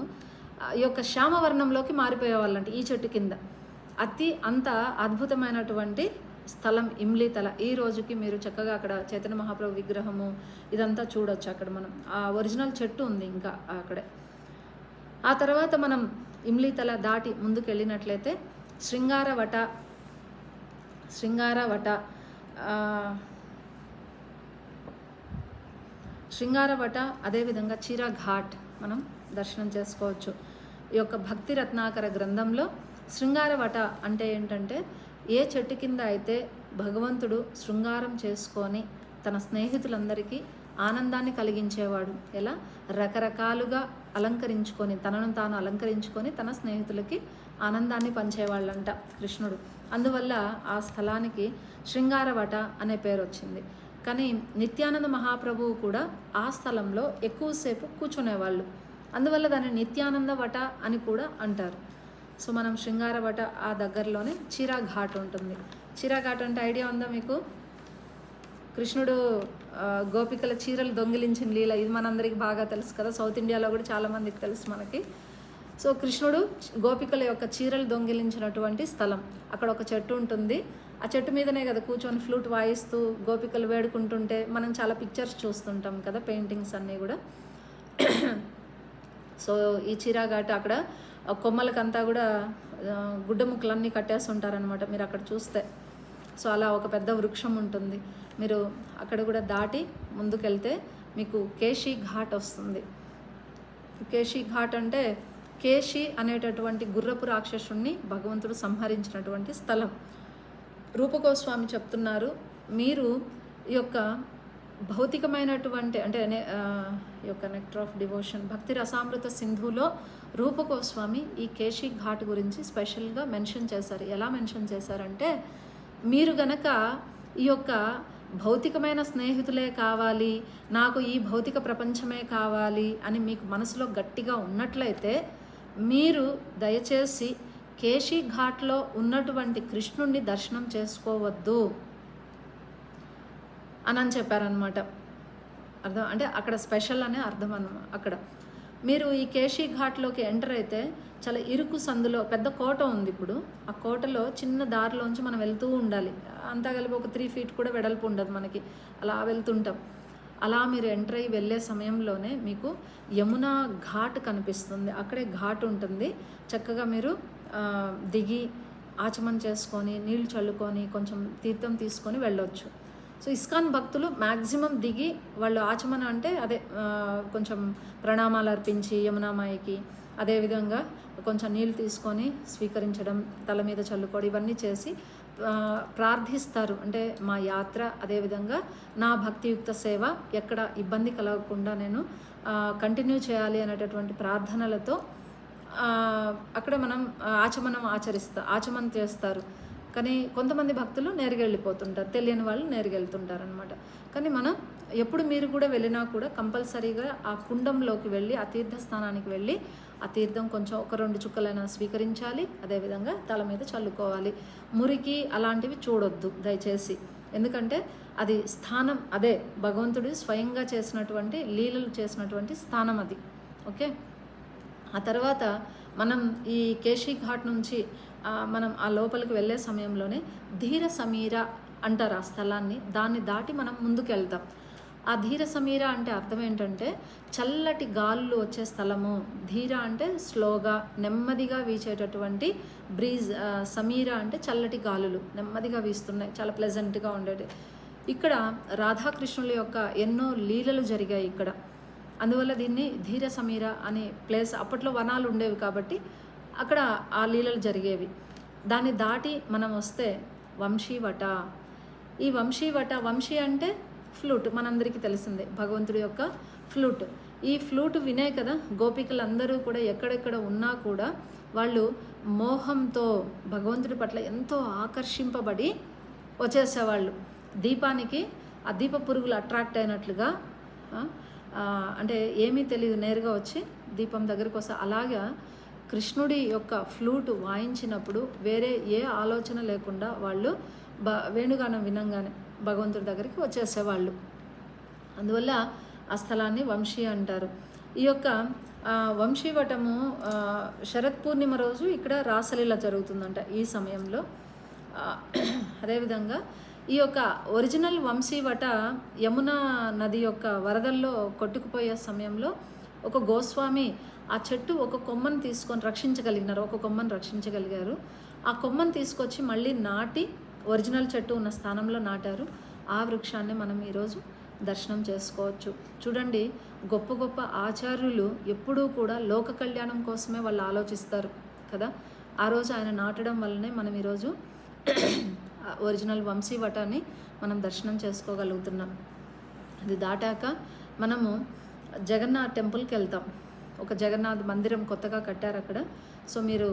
ఈ యొక్క శ్యామ వర్ణంలోకి మారిపోయేవాళ్ళంటే ఈ చెట్టు కింద. అంత అద్భుతమైనటువంటి స్థలం ఇమ్లీతల. ఈ రోజుకి మీరు చక్కగా అక్కడ చైతన్య మహాప్రభు విగ్రహము ఇదంతా చూడొచ్చు. అక్కడ మనం ఆ ఒరిజినల్ చెట్టు ఉంది ఇంకా అక్కడే. ఆ తర్వాత మనం ఇమ్లీతల దాటి ముందుకు వెళ్ళినట్లయితే శృంగారవట అదేవిధంగా చీరా ఘాట్ మనం దర్శనం చేసుకోవచ్చు. ఈ యొక్క భక్తి రత్నాకర గ్రంథంలో శృంగారవట అంటే ఏంటంటే ఏ చెట్టు కింద అయితే భగవంతుడు శృంగారం చేసుకొని తన స్నేహితులందరికీ ఆనందాన్ని కలిగించేవాడు, ఎలా రకరకాలుగా అలంకరించుకొని తనను తాను అలంకరించుకొని తన స్నేహితులకి ఆనందాన్ని పంచేవాళ్ళంట కృష్ణుడు. అందువల్ల ఆ స్థలానికి శృంగారవట అనే పేరు వచ్చింది. కానీ నిత్యానంద మహాప్రభువు కూడా ఆ స్థలంలో ఎక్కువసేపు కూర్చునేవాళ్ళు, అందువల్ల దాన్ని నిత్యానంద వట అని కూడా అంటారు. సో మనం శృంగారవట ఆ దగ్గరలోనే చీరా ఘాట్ ఉంటుంది. చీరా ఘాట్ అంటే ఐడియా ఉందా మీకు? కృష్ణుడు గోపికల చీరలు దొంగిలించిన లీల, ఇది మనందరికీ బాగా తెలుసు కదా, సౌత్ ఇండియాలో కూడా చాలామందికి తెలుసు మనకి. సో కృష్ణుడు గోపికల యొక్క చీరలు దొంగిలించినటువంటి స్థలం. అక్కడ ఒక చెట్టు ఉంటుంది, ఆ చెట్టు మీదనే కదా కూర్చొని ఫ్లూట్ వాయిస్తూ గోపికలు వేడుకుంటుంటే మనం చాలా పిక్చర్స్ చూస్తుంటాం కదా, పెయింటింగ్స్ అన్నీ కూడా. సో ఈ చీరాఘాట్ అక్కడ కొమ్మలకంతా కూడా గుడ్డ ముక్కలన్నీ కట్టేస్తుంటారనమాట మీరు అక్కడ చూస్తే. సో అలా ఒక పెద్ద వృక్షం ఉంటుంది. మీరు అక్కడ కూడా దాటి ముందుకెళ్తే మీకు కేశీ ఘాట్ వస్తుంది. కేశీ ఘాట్ అంటే కేశి అనేటటువంటి గుర్రపు రాక్షసుణ్ణి భగవంతుడు సంహరించినటువంటి స్థలం. రూపగోస్వామి చెప్తున్నారు, మీరు ఈ యొక్క భౌతికమైనటువంటి అంటే ఈ యొక్క నెక్టర్ ఆఫ్ డివోషన్ భక్తి రసామృత సింధులో రూపగోస్వామి ఈ కేశీ ఘాట్ గురించి స్పెషల్గా మెన్షన్ చేశారు. ఎలా మెన్షన్ చేశారంటే, మీరు గనక ఈ యొక్క భౌతికమైన స్నేహితులే కావాలి, నాకు ఈ భౌతిక ప్రపంచమే కావాలి అని మీకు మనసులో గట్టిగా ఉన్నట్లయితే మీరు దయచేసి కేశీ ఘాట్లో ఉన్నటువంటి కృష్ణుణ్ణి దర్శనం చేసుకోవద్దు అని చెప్పారనమాట. అర్థం అంటే అక్కడ స్పెషల్ అనే అర్థం అన్నమాట. అక్కడ మీరు ఈ కేశీ ఘాట్లోకి ఎంటర్ అయితే చాలా ఇరుకు సందులో పెద్ద కోట ఉంది. ఇప్పుడు ఆ కోటలో చిన్న దారిలోంచి మనం వెళ్తూ ఉండాలి. అంతా కలిపి ఒక 3 feet కూడా వెడల్పు ఉండదు మనకి, అలా వెళ్తుంటాం. అలా మీరు ఎంటర్ అయ్యి వెళ్ళే సమయంలోనే మీకు యమునా ఘాట్ కనిపిస్తుంది. అక్కడే ఘాట్ ఉంటుంది. చక్కగా మీరు దిగి ఆచమనం చేసుకొని నీళ్లు చల్లుకొని కొంచెం తీర్థం తీసుకొని వెళ్ళొచ్చు. సో ఇస్కాన్ భక్తులు మ్యాక్సిమం దిగి వాళ్ళు ఆచమన అంటే అదే కొంచెం ప్రణామాలు అర్పించి యమునామాయికి, అదేవిధంగా కొంచెం నీళ్ళు తీసుకొని స్వీకరించడం, తల మీద చల్లుకోవడం, ఇవన్నీ చేసి ప్రార్థిస్తారు. అంటే మా యాత్ర అదేవిధంగా నా భక్తియుక్త సేవ ఎక్కడ ఇబ్బంది కలగకుండా నేను కంటిన్యూ చేయాలి అనేటటువంటి ప్రార్థనలతో అక్కడ మనం ఆచమనం చేస్తారు. కానీ కొంతమంది భక్తులు నేరుగా వెళ్ళిపోతుంటారు, తెలియని వాళ్ళు నేరుగా వెళ్తుంటారు అనమాట. కానీ మనం ఎప్పుడు మీరు కూడా వెళ్ళినా కూడా కంపల్సరీగా ఆ కుండంలోకి వెళ్ళి ఆ తీర్థస్థానానికి వెళ్ళి ఆ తీర్థం కొంచెం 1-2 చుక్కలైనా స్వీకరించాలి. అదేవిధంగా తల మీద చల్లుకోవాలి. మురికి అలాంటివి చూడొద్దు దయచేసి, ఎందుకంటే అది స్థానం, అదే భగవంతుడు స్వయంగా చేసినటువంటి లీలలు చేసినటువంటి స్థానం అది. ఓకే, ఆ తర్వాత మనం ఈ కేశీ ఘాట్ నుంచి మనం ఆ లోపలికి వెళ్ళే సమయంలోనే ధీర సమీర అంటారు ఆ స్థలాన్ని. దాన్ని దాటి మనం ముందుకు వెళ్తాం. ఆ ఆ ధీర సమీర అంటే అర్థం ఏంటంటే చల్లటి గాలులు వచ్చే స్థలము. ధీర అంటే స్లోగా నెమ్మదిగా వీచేటటువంటి బ్రీజ్. సమీర అంటే చల్లటి గాలులు నెమ్మదిగా వీస్తున్నాయి, చాలా ప్లెజెంట్గా ఉండేది. ఇక్కడ రాధాకృష్ణుల యొక్క ఎన్నో లీలలు జరిగాయి ఇక్కడ. అందువల్ల దీన్ని ధీర సమీర అనే ప్లేస్. అప్పట్లో వనాలు ఉండేవి కాబట్టి అక్కడ ఆ లీలలు జరిగేవి. దాన్ని దాటి మనం వస్తే వంశీవట. ఈ వంశీవట, వంశీ అంటే ఫ్లూట్, మనందరికీ తెలిసిందే, భగవంతుడి యొక్క ఫ్లూట్. ఈ ఫ్లూట్ వినే కదా గోపికలందరూ కూడా ఎక్కడెక్కడ ఉన్నా కూడా వాళ్ళు మోహంతో భగవంతుడి పట్ల ఎంతో ఆకర్షింపబడి వచ్చేసేవాళ్ళు. దీపానికి ఆ దీప పురుగులు అట్రాక్ట్ అయినట్లుగా, అంటే ఏమీ తెలియదు, నేరుగా వచ్చి దీపం దగ్గరికి వస్తే. అలాగా కృష్ణుడి యొక్క ఫ్లూట్ వాయించినప్పుడు వేరే ఏ ఆలోచన లేకుండా వాళ్ళు వేణుగానం వినంగానే భగవంతుడి దగ్గరికి వచ్చేసేవాళ్ళు. అందువల్ల ఆ స్థలాన్ని వంశీ అంటారు. ఈ యొక్క వంశీవటము శరత్ పూర్ణిమ రోజు ఇక్కడ రాసలీల జరుగుతుందంట ఈ సమయంలో. అదేవిధంగా ఈ యొక్క ఒరిజినల్ వంశీవట యమునా నది యొక్క వరదల్లో కొట్టుకుపోయే సమయంలో ఒక గోస్వామి ఆ చెట్టు ఒక కొమ్మను తీసుకొని రక్షించగలిగినారు, ఒక కొమ్మను రక్షించగలిగారు. ఆ కొమ్మను తీసుకొచ్చి మళ్ళీ నాటి ఒరిజినల్ చెట్టు ఉన్న స్థానంలో నాటారు. ఆ వృక్షాన్ని మనం ఈరోజు దర్శనం చేసుకోవచ్చు. చూడండి, గొప్ప గొప్ప ఆచార్యులు ఎప్పుడూ కూడా లోక కళ్యాణం కోసమే వాళ్ళు ఆలోచిస్తారు కదా. ఆ రోజు ఆయన నాటడం వల్లనే మనం ఈరోజు ఒరిజినల్ వంశీవటాన్ని మనం దర్శనం చేసుకోగలుగుతున్నాం. అది దాటాక మనము జగన్నాథ్ టెంపుల్కి వెళ్తాం. ఒక జగన్నాథ్ మందిరం కొత్తగా కట్టారు అక్కడ. సో మీరు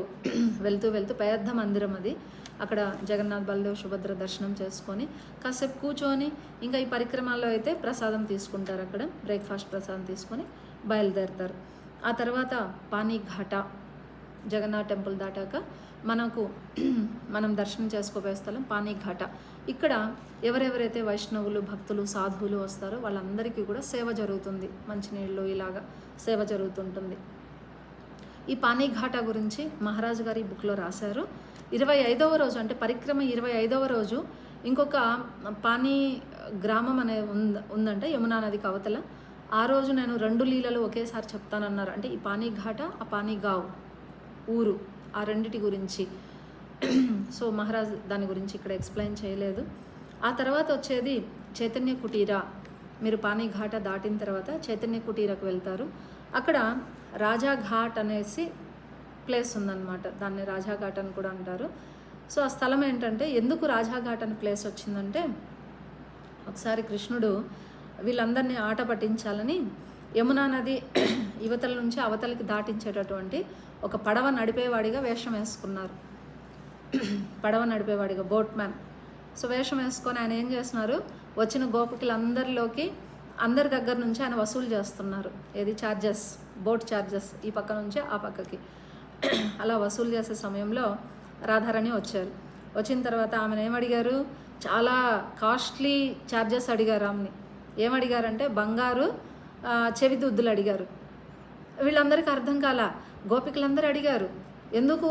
వెళ్తూ వెళ్తూ పెద్ద మందిరం అది. అక్కడ జగన్నాథ్, బలదేవ్, సుభద్ర దర్శనం చేసుకొని కాసేపు కూర్చొని ఇంకా ఈ పరిక్రమాల్లో అయితే ప్రసాదం తీసుకుంటారు. అక్కడ బ్రేక్ఫాస్ట్ ప్రసాదం తీసుకొని బయలుదేరుతారు. ఆ తర్వాత పానీ ఘాట, జగన్నాథ్ టెంపుల్ దాటాక మనం దర్శనం చేసుకోబోయే స్థలం పానీ ఘాట. ఇక్కడ ఎవరెవరైతే వైష్ణవులు, భక్తులు, సాధువులు వస్తారో వాళ్ళందరికీ కూడా సేవ జరుగుతుంది. మంచినీళ్ళు ఇలాగా సేవ జరుగుతుంటుంది. ఈ పానీ ఘాట గురించి మహారాజు గారు ఈ బుక్లో రాశారు. 25వ రోజు అంటే పరిక్రమ 25వ రోజు ఇంకొక పానీ గ్రామం అనే ఉందంటే యమునా నదికి అవతల. ఆ రోజు నేను 2 లీలలు ఒకేసారి చెప్తానన్నారు. అంటే ఈ పానీ ఘాట, ఆ పానీ గావ్ ఊరు, ఆ రెండిటి గురించి. సో మహారాజ్ దాని గురించి ఇక్కడ ఎక్స్ప్లెయిన్ చేయలేదు. ఆ తర్వాత వచ్చేది చైతన్య కుటీర. మీరు పానీ ఘాట దాటిన తర్వాత చైతన్య కుటీరకు వెళ్తారు. అక్కడ రాజాఘాట్ అనేసి ప్లేస్ ఉందన్నమాట. దాన్ని రాజాఘాట్ అని కూడా అంటారు. సో ఆ స్థలం ఏంటంటే, ఎందుకు రాజాఘాట్ అనే ప్లేస్ వచ్చిందంటే, ఒకసారి కృష్ణుడు వీళ్ళందరినీ ఆట పట్టించాలని యమునా నది యువతల నుంచి అవతలకి దాటించేటటువంటి ఒక పడవ నడిపేవాడిగా వేషం వేసుకున్నారు. పడవ నడిపేవాడిగా, బోట్ మ్యాన్. సో వేషం వేసుకొని ఆయన ఏం చేస్తున్నారు, వచ్చిన గోపికలందరిలోకి అందరి దగ్గర నుంచి ఆయన వసూలు చేస్తున్నారు. ఏది ఛార్జెస్, బోట్ ఛార్జెస్, ఈ పక్క నుంచి ఆ పక్కకి. అలా వసూలు చేసే సమయంలో రాధారాణి వచ్చారు. వచ్చిన తర్వాత ఆమెను ఏమడిగారు, చాలా కాస్ట్లీ ఛార్జెస్ అడిగారు ఆమెని. ఏమడిగారంటే బంగారు చెవిదుద్దులు అడిగారు. వీళ్ళందరికీ అర్థం కాల. గోపికలందరూ అడిగారు, ఎందుకు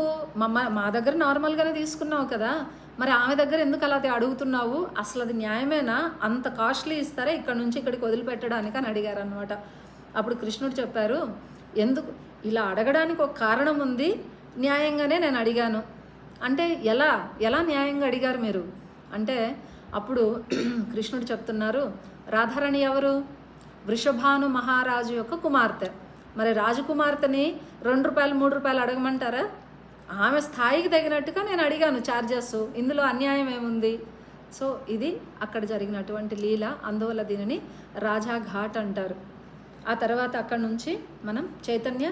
మా దగ్గర నార్మల్గానే తీసుకున్నావు కదా, మరి ఆమె దగ్గర ఎందుకు అలా అడుగుతున్నావు, అసలు అది న్యాయమేనా, అంత కాస్ట్లీ ఇస్తారా ఇక్కడ నుంచి ఇక్కడికి వదిలిపెట్టడానికి అని అడిగారు అనమాట. అప్పుడు కృష్ణుడు చెప్పారు, ఎందుకు ఇలా అడగడానికి ఒక కారణం ఉంది, న్యాయంగానే నేను అడిగాను. అంటే ఎలా న్యాయంగా అడిగారు మీరు అంటే, అప్పుడు కృష్ణుడు చెప్తున్నారు, రాధారాణి ఎవరు, వృషభాను మహారాజు యొక్క కుమార్తె. మరి రాజకుమార్తెని 2 రూపాయలు 3 రూపాయలు అడగమంటారా, ఆమె స్థాయికి తగినట్టుగా నేను అడిగాను ఛార్జెస్, ఇందులో అన్యాయం ఏముంది. సో ఇది అక్కడ జరిగినటువంటి లీల. అందువల్ల దీనిని రాజాఘాట్ అంటారు. ఆ తర్వాత అక్కడ నుంచి మనం చైతన్య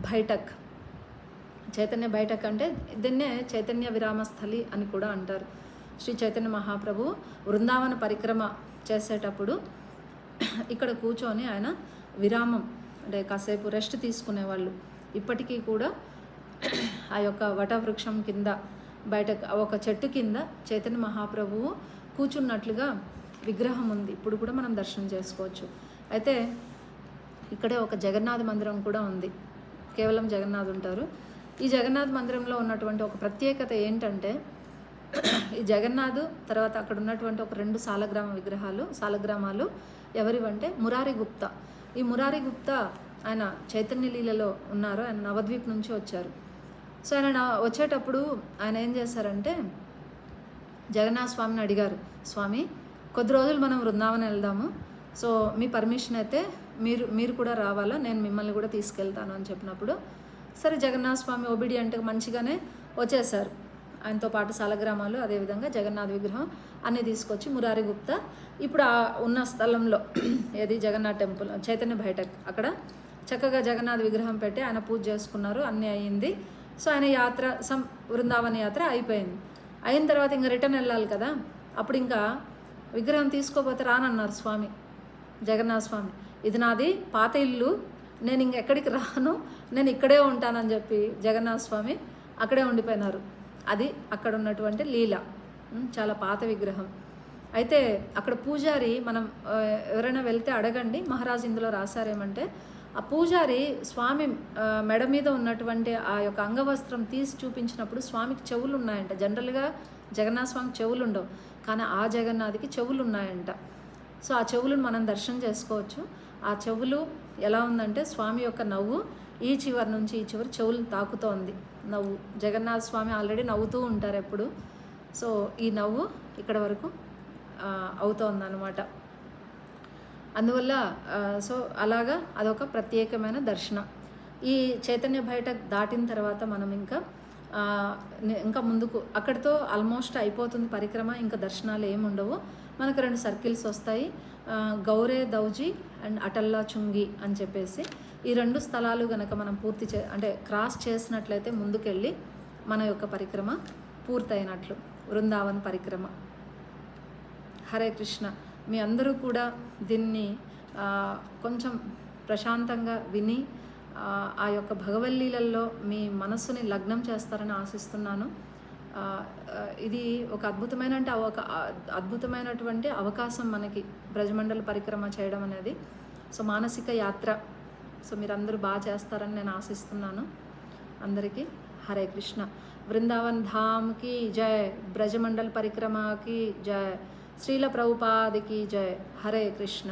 బైఠక్ అంటే దీన్నే చైతన్య విరామస్థలి అని కూడా అంటారు. శ్రీ చైతన్య మహాప్రభు బృందావన పరిక్రమ చేసేటప్పుడు ఇక్కడ కూర్చొని ఆయన విరామం అంటే కాసేపు రెస్ట్ తీసుకునేవాళ్ళు. ఇప్పటికీ కూడా ఆ యొక్క వటవృక్షం కింద బయట ఒక చెట్టు కింద చైతన్య మహాప్రభువు కూర్చున్నట్లుగా విగ్రహం ఉంది. ఇప్పుడు కూడా మనం దర్శనం చేసుకోవచ్చు. అయితే ఇక్కడే ఒక జగన్నాథ మందిరం కూడా ఉంది. కేవలం జగన్నాథ్ ఉంటారు. ఈ జగన్నాథ్ మందిరంలో ఉన్నటువంటి ఒక ప్రత్యేకత ఏంటంటే, ఈ జగన్నాథ్ తర్వాత అక్కడ ఉన్నటువంటి ఒక 2 సాలగ్రామాలు ఎవరివంటే మురారి గుప్తా. ఈ మురారి గుప్తా ఆయన చైతన్య లీలలో ఉన్నారు, ఆయన నవద్వీప్ నుంచి వచ్చారు. సో ఆయన వచ్చేటప్పుడు ఆయన ఏం చేశారంటే జగన్నాథ స్వామిని అడిగారు, స్వామి కొద్ది రోజులు మనం బృందావనం వెళ్దాము, సో మీ పర్మిషన్ అయితే మీరు కూడా రావాలా, నేను మిమ్మల్ని కూడా తీసుకెళ్తాను అని చెప్పినప్పుడు సరే జగన్నాథ స్వామి ఒబీడియంట్గా మంచిగానే వచ్చేసారు. ఆయనతో పాటు సాలగ్రామాలు అదేవిధంగా జగన్నాథ్ విగ్రహం అన్నీ తీసుకొచ్చి మురారి గుప్తా ఇప్పుడు ఆ ఉన్న స్థలంలో ఏది జగన్నాథ్ టెంపుల్ చైతన్య బయటకు అక్కడ చక్కగా జగన్నాథ్ విగ్రహం పెట్టి ఆయన పూజ చేసుకున్నారు, అన్నీ అయ్యింది. సో ఆయన యాత్ర బృందావన యాత్ర అయిపోయింది. అయిన తర్వాత ఇంకా రిటర్న్ వెళ్ళాలి కదా, అప్పుడు ఇంకా విగ్రహం తీసుకోపోతే రానన్నారు స్వామి, జగన్నాథ స్వామి. ఇది నాది పాత ఇల్లు, నేను ఇంకెక్కడికి రాను, నేను ఇక్కడే ఉంటానని చెప్పి జగన్నాథ స్వామి అక్కడే ఉండిపోయినారు. అది అక్కడ ఉన్నటువంటి లీల, చాలా పాత విగ్రహం. అయితే అక్కడ పూజారి, మనం ఎవరైనా వెళ్తే అడగండి, మహారాజు ఇందులో రాశారేమంటే ఆ పూజారి స్వామి మెడ మీద ఉన్నటువంటి ఆ యొక్క అంగవస్త్రం తీసి చూపించినప్పుడు స్వామికి చెవులు ఉన్నాయంట. జనరల్గా జగన్నాథ స్వామికి చెవులు ఉండవు, కానీ ఆ జగన్నాథ్కి చెవులు ఉన్నాయంట. సో ఆ చెవులను మనం దర్శనం చేసుకోవచ్చు. ఆ చెవులు ఎలా ఉందంటే స్వామి యొక్క నవ్వు ఈ చివరి నుంచి ఈ చివరి చెవులు తాకుతోంది నవ్వు. జగన్నాథ స్వామి ఆల్రెడీ నవ్వుతూ ఉంటారు ఎప్పుడు, సో ఈ నవ్వు ఇక్కడ వరకు అవుతోందన్నమాట. అందువల్ల సో అలాగా అదొక ప్రత్యేకమైన దర్శనం. ఈ చైతన్య బయట దాటిన తర్వాత మనం ఇంకా ముందుకు అక్కడితో ఆల్మోస్ట్ అయిపోతుంది పరిక్రమ, ఇంకా దర్శనాలు ఏముండవు. మనకు 2 సర్కిల్స్ వస్తాయి, గౌరే దౌజీ అండ్ అటల్లా చుంగి అని చెప్పేసి. ఈ 2 స్థలాలు కనుక మనం అంటే క్రాస్ చేసినట్లయితే ముందుకెళ్ళి మన యొక్క పరిక్రమ పూర్తయినట్లు, బృందావన్ పరిక్రమ. హరే కృష్ణ. మీ అందరూ కూడా దీన్ని కొంచెం ప్రశాంతంగా విని ఆ యొక్క భగవల్లీలలో మీ మనస్సుని లగ్నం చేస్తారని ఆశిస్తున్నాను. ఇది ఒక అద్భుతమైనటువంటి అవకాశం మనకి బ్రజమండల పరిక్రమ చేయడం అనేది. సో మానసిక యాత్ర, సో మీరందరూ బాగా చేస్తారని నేను ఆశిస్తున్నాను. అందరికీ హరే కృష్ణ. వృందావన్ ధామ్కి జయ, బ్రజమండల్ పరిక్రమకి జయ, శ్రీల ప్రభుపాదికి జయ. హరే కృష్ణ.